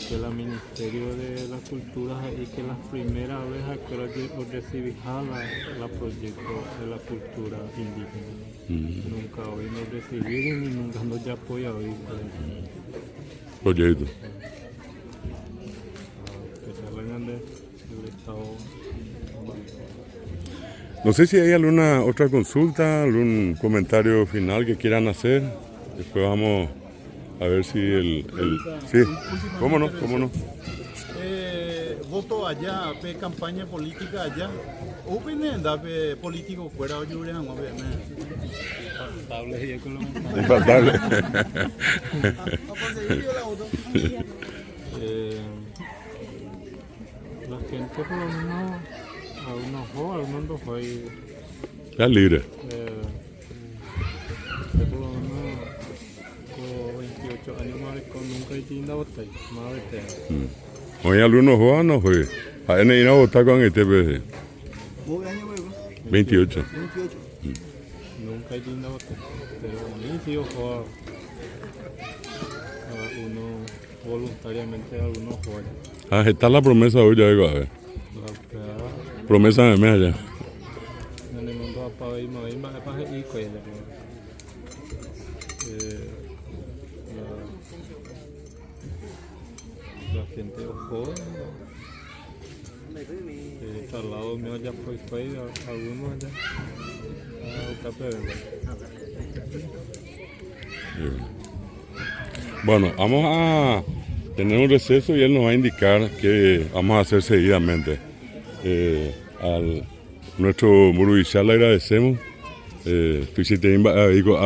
que el Ministerio de las Culturas y que la primera vez que recibí la proyecto de la cultura indígena. Nunca hoy no recibí ni nunca no ya apoyado hoy. Proyecto. Que se vayan del Estado. No sé si hay alguna otra consulta, algún comentario final que quieran hacer. Después vamos a ver si sí, cómo no. Voto allá, pe campaña política allá. Opinen da pe político fuera o yure hamo be Infaltable. La gente por lo menos algunos juegos, algunos no juegan. Ya libre. Por lo menos con 28 años más con nunca he tenido botella, más veterano. Hoy algunos juegan, no fue. A él no votar con este vez. 28. Nunca he tenido botella, pero a mí sí yo juego. Uno voluntariamente algunos juegan. Está la promesa hoy, ya digo, a ver. Promesa de mes allá. En el mundo apa y más para ir con él. La gente ojo. Al lado mío ya fue algunos allá. Bueno, vamos a tener un receso y él nos va a indicar qué vamos a hacer seguidamente. Al nuestro Murubishá le agradecemos. Digo,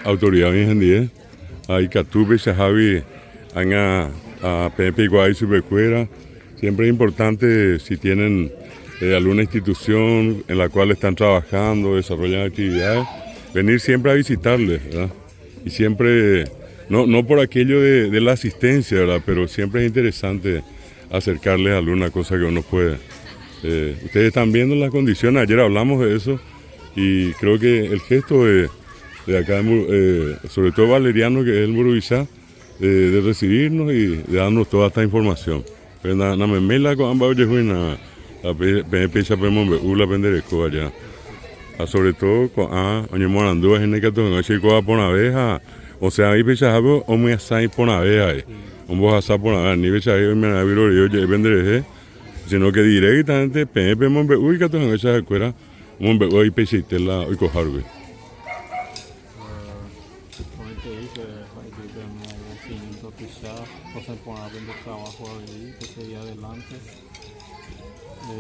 autoridad en hay Catube, Shahabi, a Pepe Iguay, Supercuera. Siempre es importante si tienen alguna institución en la cual están trabajando, desarrollan actividades, venir siempre a visitarles, ¿verdad? Y siempre, no por aquello de la asistencia, ¿verdad? Pero siempre es interesante acercarles a alguna cosa que uno puede. Ustedes están viendo las condiciones, ayer hablamos de eso y creo que el gesto de acá, sobre todo Valeriano, que es el Murubishá, de recibirnos y de darnos toda esta información. Pero na memela con ambas oyejuina, la pecha pemombe la pendereco allá. Sobre todo con año morando es en el que todo no chico a poner abeja, o sea, ahí pecha habo o me asai poner abeja, un vos asai poner abeja, ni pecha ahí me aviro yo venderé, sino que directamente pemombe que todo no echa escuela, mombe hoy pecha la hoy cojarwe. Cosa por aprender trabajo ahí, que seguir adelante. Y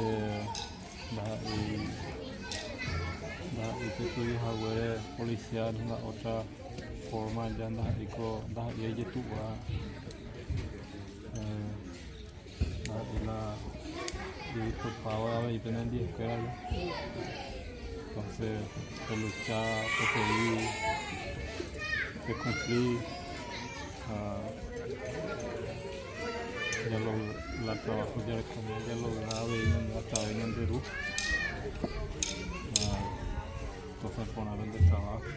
que tu hija huele policial una otra forma ya anda y ella tuvo y tu pava y tener 10 escuelas. Entonces, por luchar, por seguir, de cumplir. Ya la trabajo ya con ella lo grave y hasta en Perú. Entonces poner de trabajo.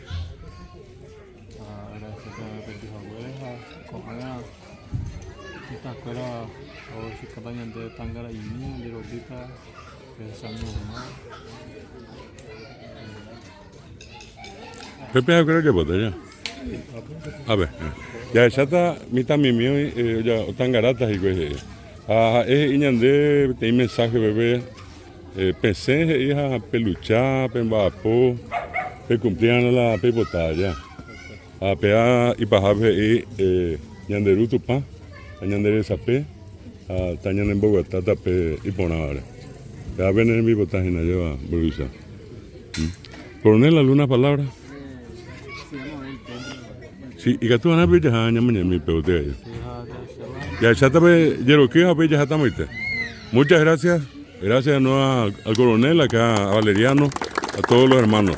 Gracias a la abuela, con esta escuela o si cada año de Tangara y niña de Rodita, que es año más. Pepe, creo que botella. A ver, ya está mitad mío ya tan garatas y pues es iñande tem mensaje bebé pensé hija pelucha pembapo pe cumplían la pe botalla a pea y pajabe y ñanderu tupa ñandere sape a tañan en Bogotá tape y ponare ya ven en mi botaje na lleva brusa. Coronel, ¿alguna palabra? Sí, y que tú vas a ver ya mañana mi peote. Ya está ya está muy. Muchas gracias. Gracias al coronel, acá a Valeriano, a todos los hermanos.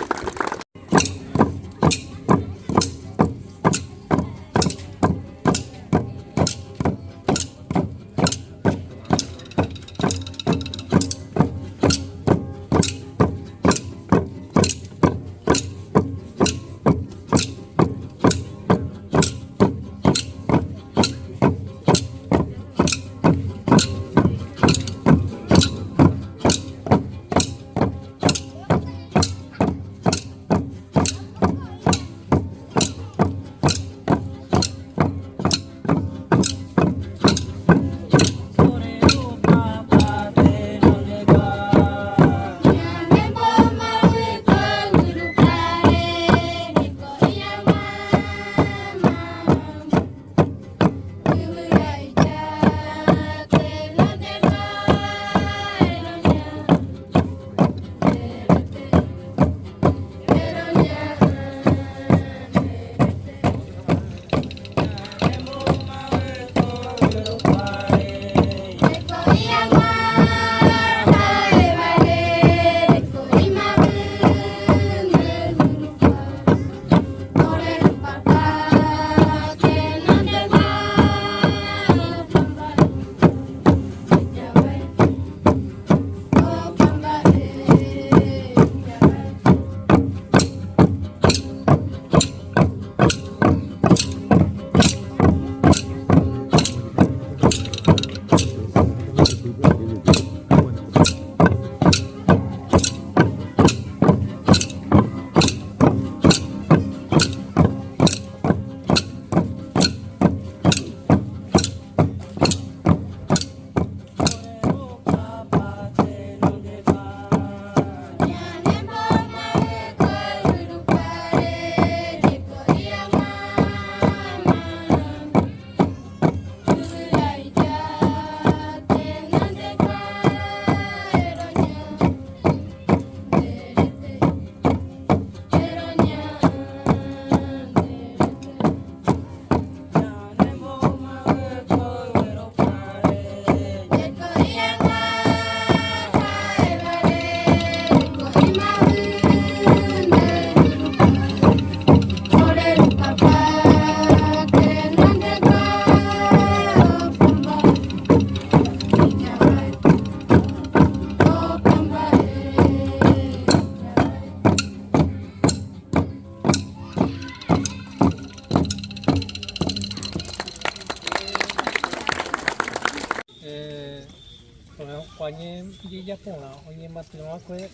y ya por la oye matino fue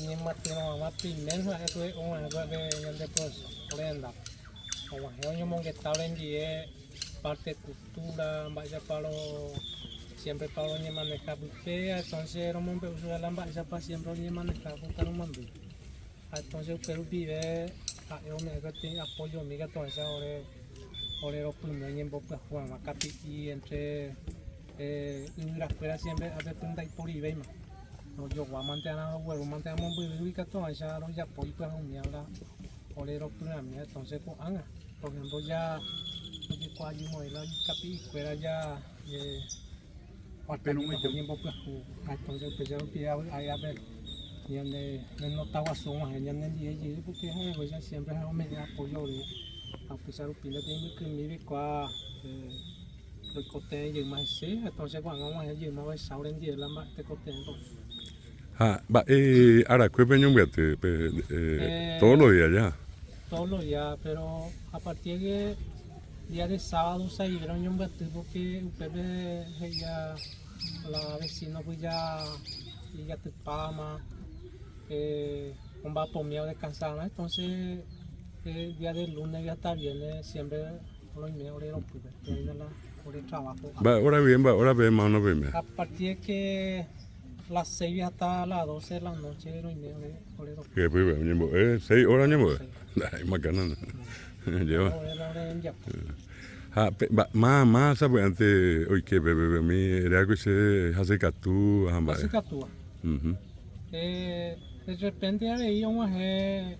ni matino más inmensa fue un de proceso prenda o yo mon que estaba en die parte cultura vaya para siempre para ni manejar pea entonces no me usa la vaya para siempre ni manejar para no mando entonces pero vive yo me que apoyo amiga todo esa hora los primeros en boca Juan Macati y entre y la escuela siempre hace tanta por y veima no yo voy a mantener a los huevos mantenemos muy ubicados todo esa los ya apoyo para un día la hora los primeros entonces pues anga por ejemplo ya cuando yo me la capi escuela ya pero muy tiempo pues entonces pues ya lo pide ahí a ver y donde no estaba solo en el día porque ya siempre me apoyo a pesar de que tengo que me qua el cote y más sí entonces cuando vamos a ir más a en día la más te cote ahora ¿qué peñón vete todos los días ya? Todos los días, pero a partir de día de sábado se iban un vete porque ustedes ya la vecina pues ya te pama un va por miedo descansar entonces el día del lunes ya está bien siempre los mejores por el trabajo ahora bien más o no bien a partir de que las 6 hasta las 12 de la noche los mejores que pues 6 horas ñemo ay macana lleva más sabe antes hoy que bebé mi era que se hace catú hace catú de repente había una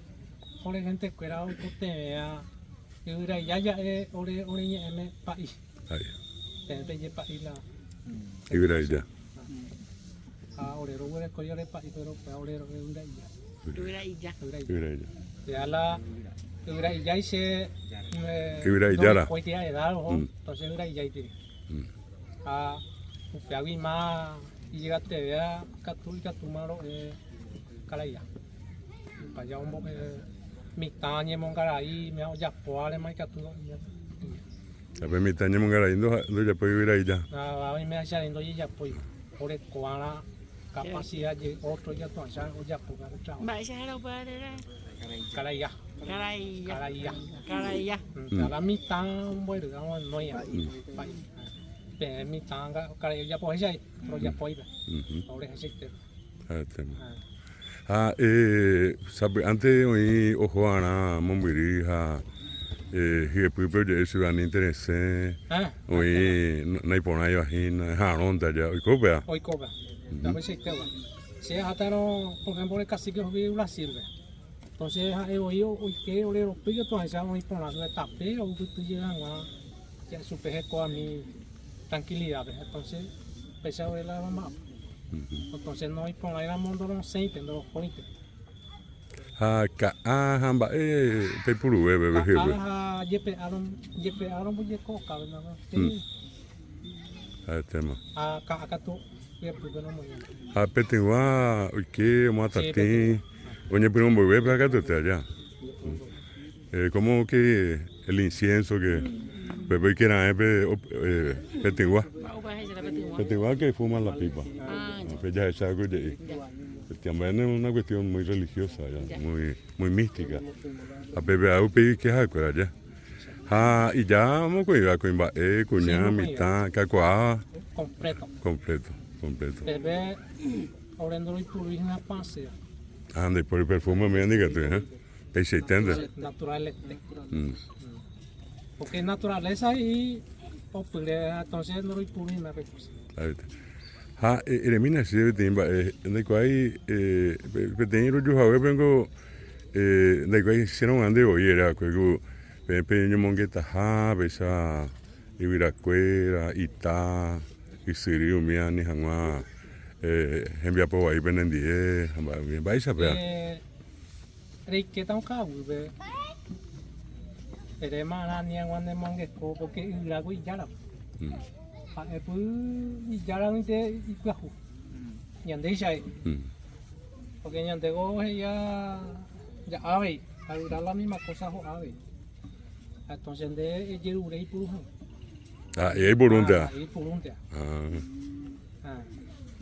por gente cuidado que te vea y mira ya ore me país te ye país la y mira ya ore ore coyo le país pero ore ya ya la ya hice ya la pues ya edad entonces ya tiene upiagui más y llegaste vea catú malo calaya para allá un poco mitad mongarai me ya poale mai catú sabe mitad mongarai no ya puede vivir ahí ya a mí me ha salido ya pues por cuál capacidad de otro ya todo ya poca vai se era para calaya la mitad bueno no ya pero mitad calaya ya pues ya pero ya pues ahora es este sabe antes hoy ojo ana mombiri que pues de eso van interese hoy no hay por ahí bajina ronda ya hoy cobra a veces te va si hasta no por ejemplo el cacique hoy la sirve entonces hoy que ole los pillos todo eso hoy por la suerte tapé o que tú llegan a ya supe con mi tranquilidad entonces pese a ver la mamá entonces no hay por ahí la mundo no se entiende los pointes hamba te puru bebe jepe aron buje coca no tema acá tú ya pues no muy petingua que matati oye pero un bebé para acá tú allá como que el incienso que bebé que era petingua que fuman la pipa pues ya es algo de también es una cuestión muy religiosa ya, muy mística a bebé a pedir que es algo allá y ya vamos con cuña mitad cacoa completo bebé orando y por una pasea ande por el perfume me indica tú es se entiende natural porque es naturaleza y entonces no lo puro una cosa Eremina si debe tener de cuál pequeño yo a ver vengo de cuál hicieron ande hoy era que pequeño mongueta besa ibiracuera ita y sirio miani hangua envía por ahí venendie vais a ver que tan cabu ve erema la ni cuando mongueco porque irago y ya la pues ya la noche y cuajo ñande sai porque ñande go ya ave a la misma cosa ho ave entonces de yerure y purujo y hay burundia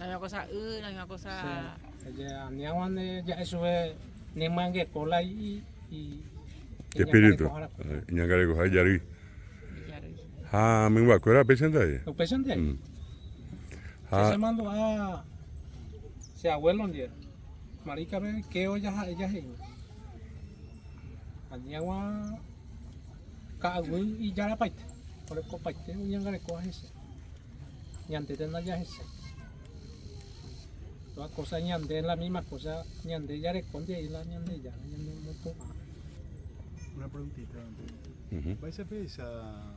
La misma cosa, la misma cosa. Ya ni aguante ya eso es ni mangue cola y espíritu. Ñangare ko hayari. Ha mingwa ko era presente. ¿Lo presente? Se mandó a se abuelo un día. Marica ve que ella es. Añagua cagu y ya la paite. Por el copaite ñangare ko ese. Ñante tena ya ese. Todas cosas ñande la misma cosa ñande ya responde ahí la ñande ya ñande no toma. Una preguntita antes. ¿Vais a pensar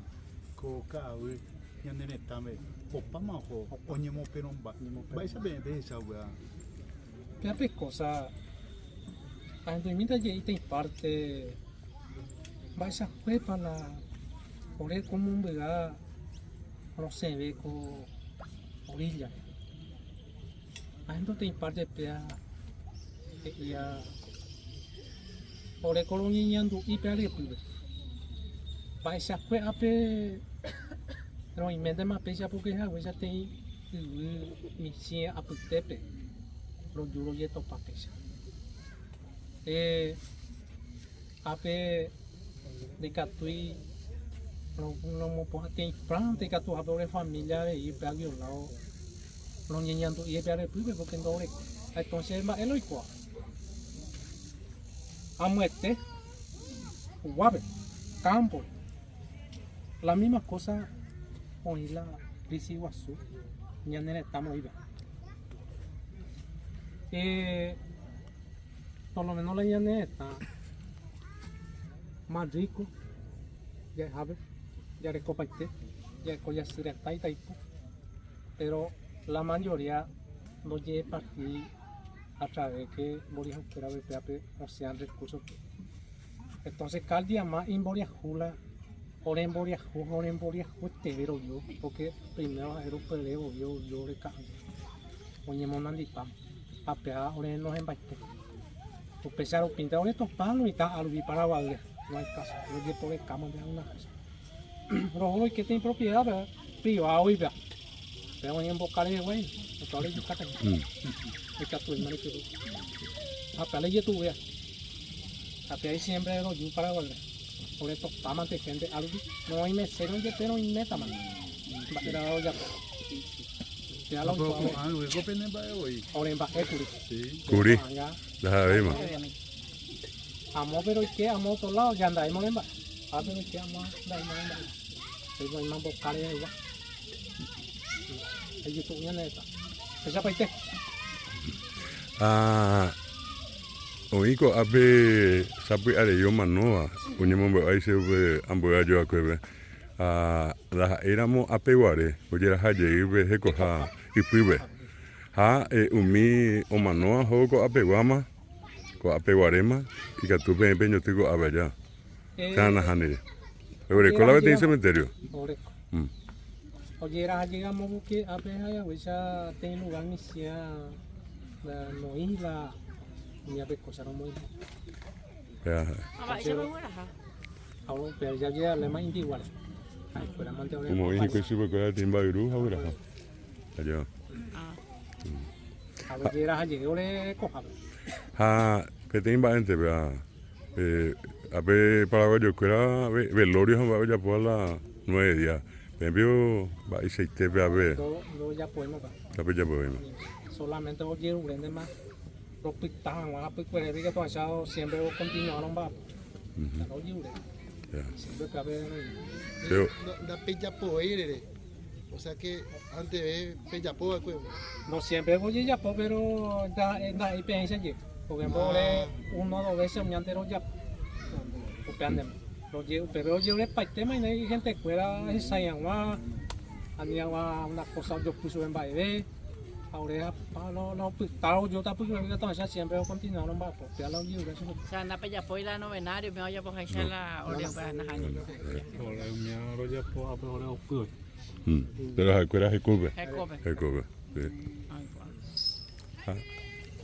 coca hoy ñande netame opa majo oñemo peromba? ¿Vais a pensar weá? Pero cosa cuando mira ya tem parte vais a fue para la por el como un vega no se ve con orilla. Ainda tem parte pea ya ore koloniando y pea le pube vai se fue ape no inventa más pesa porque ya ya tem mi si aputepe lo duro y topa pesa ape de catui no mo po tem planta que tu abore família e pea violao no ñeñando y para el primer porque no le entonces va el oico a muerte guave campo la misma cosa hoy la crisis guasu ñane estamos iba por lo menos la ñane está más rico ya sabe ya recopaite ya coya sira taipo pero la mayoría no llega aquí a través que Boria Jupera BPAP o sean recursos. Entonces, cada día más en Boria Jula, ahora en Boria te veo yo, porque primero era un peleo, yo le cago. Oye, monandipam, apea, ahora nos embaite. O pesar o pintar ahora estos palos y está algo para valer, no hay caso, yo llevo por el cama de una casa. Pero hoy que tiene propiedad, privada hoy, vea. Pero en boca de güey, no te yo cata. Es que tú hermano que a pele ya tú veas. A pele siempre lo yo para volver. Por esto paman te gente algo. No hay mesero y pero y meta man. Pero ya. Ya lo hago. Luego pene va hoy. Ahora en baje curi. Sí. Curi. La vemos. Amo pero y que amo todos lados ya anda ahí molemba. A pero que amo da ahí molemba. El buen mambo cale igual. El YouTube ya neta. Esa paite. Oiko abe sapi are yo manoa. Unyambo aise ube ambo yo akwebe. La éramos apeguare. Oyera haye ibe heko ha ipibe. Ha umi o manoa hoko apeguama. Ko apeguarema. Y que tu peño tigo abaya. Kana hanire. Ore kola vete en cementerio. Oye, llegamos porque a ver, ya tengo lugar misia no isla ni a ver cosas no muy. Ya. Ahora pero ya llega le más igual. Ay, por la mante ahora. Como dije que si porque timba viru ahora. Allá. A ver, llega le coja. Que timba gente vea. A ver paraguayo que era velorio va ya por la 9 días. Envío va y se te ve a ver. No ya podemos. Ya podemos. Solamente voy a vender más. Los pistaban, van a picar que todo eso siempre continuaron va. No libre. Siempre que haber. Da pellapo ir. O sea que antes de pellapo no siempre voy a po pero da ahí piensa allí. Porque uno o dos veces un antero ya. Pero yo le parte más y hay gente fuera esa yagua había una cosa yo puse en baile ahora no pintado yo tapo yo que todo siempre continuaron va por ya lo libre eso o sea anda para allá por la novenario me vaya por allá la orden para najar ahora me ahora ya por ahora oscuro pero acuerdas de Cuba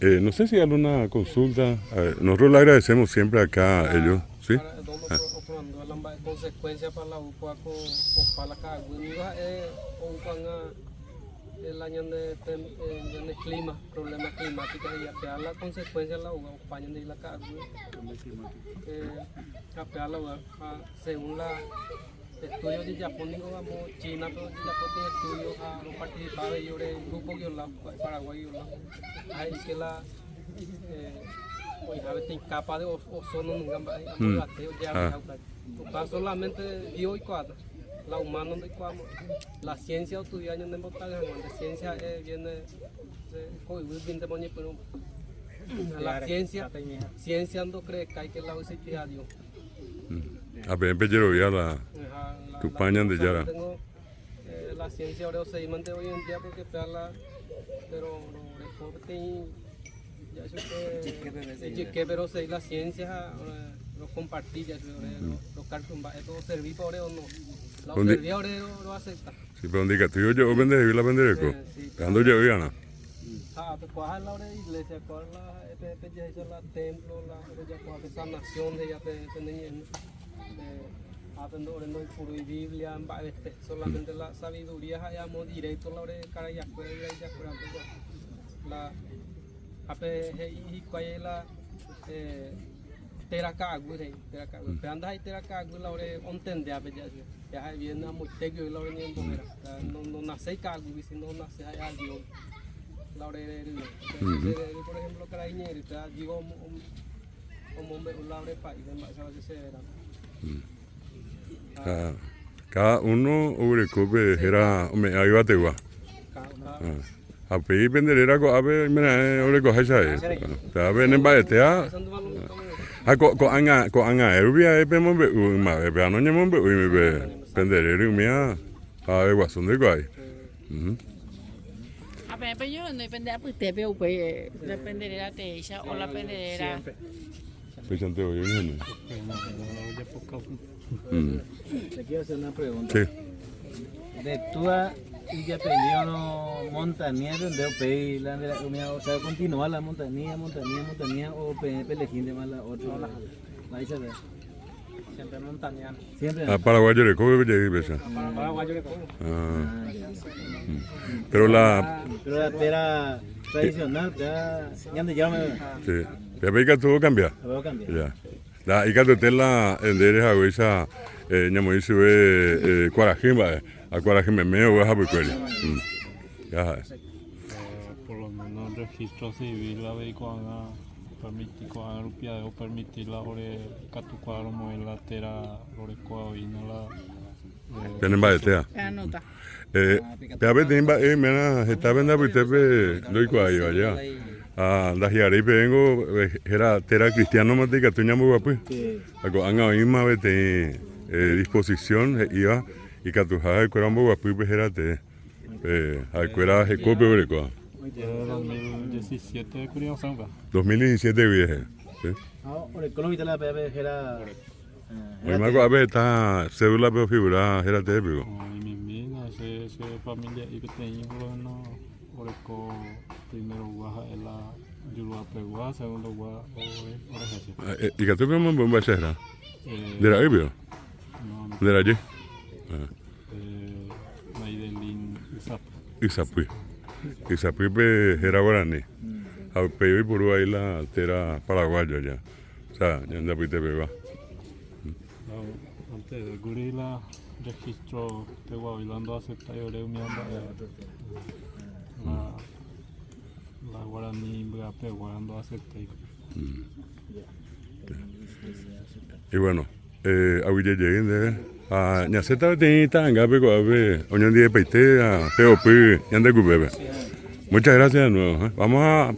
no sé si hay alguna consulta nosotros le agradecemos siempre acá a ellos sí consecuencia para la UPA o para la CAGUINA el año de clima, problemas climáticos y apear las consecuencias la uva, acompañan de la carga. Apear la uva, según la estudios de Japón, digamos, China, pero de Japón tiene estudios a los participantes de el grupo que Paraguay, hay que la a veces incapaz de ozono nunca más solamente dio y cuatro la humana de cuatro la ciencia estudiando en botaga la ciencia viene de moñe pero la ciencia no cree que hay que la existía Dios a ver pero ya la campaña de Yara la ciencia ahora se imante hoy en día porque pero que pero si la ciencia lo compartí ya lo calcula todo servir por eso no la servir ahora lo acepta sí pero donde que tú yo vender la vender eco cuando yo viana pues cuál la hora de iglesia cuál la templo la ya cuál esa nación de ya tenían aprendiendo el puro y Biblia solamente la sabiduría hayamos directo la hora de cara ya fuera la ape y cuál la teraka agure pero anda hay teraka agure la hora entender a ya viene a muy tequio la hora ni no nace cagu si no nace hay algo la hora por ejemplo carañero digo como hombre la hora país de más a veces era cada uno cope era me ayuda te va a pedir venderera a ver mira ahora coge esa a ver en baetea ko anga erubia pemo be ma be anonya mo be be venderera mía a ver guasón de guay a ver yo no depende a te veo pues dependerá de ella o la dependerá pues antes hoy no te quiero hacer una pregunta sí de tua y ya peleó no montaña donde pei la o sea continúa la montaña o pelejín de mala otro la dice ver siempre montaña siempre paraguayo de cobre de pesa paraguayo de cobre pero la tera tradicional ya me llama sí ya ve que todo cambia ya la y que tela en derecha esa ñamo dice cuarajimba Acuérdate me voy a buscar. Ya. Por lo menos registro civil la vehículo permitir con rupia o permitir la hora catucuadro modelo tera hora coavino la tienen baetea anota ya ve tienen mena está venda putepe doy cuayo allá da hiari vengo era tera cristiano matica tu ñamo guapo algo anga misma vete disposición iba y que tu hija era muy guapo y pejérate era Jacob Eureco 2017 de curioso 2017 vieje ahora Colombia la pejera hoy me acuerdo a ver esta cédula pero figura era tépico mi mina ese familia y que tenía bueno Oreco primero guaja en la Yulua Pegua segundo guaja y que tú como un bachera de la Ibio de la allí Isapuí era guaraní. Al peor y por ahí la tera paraguaya ya. O sea, ya anda pite pega. Antes de gorila registro de Guavilando acepta y oreo mi amba la guaraní bra peguando acepta. Y bueno, ahorita lleguen de ya se está tanga pero a ver hoy en día peite a POP y ande cubebe. Muchas gracias de nuevo. Vamos a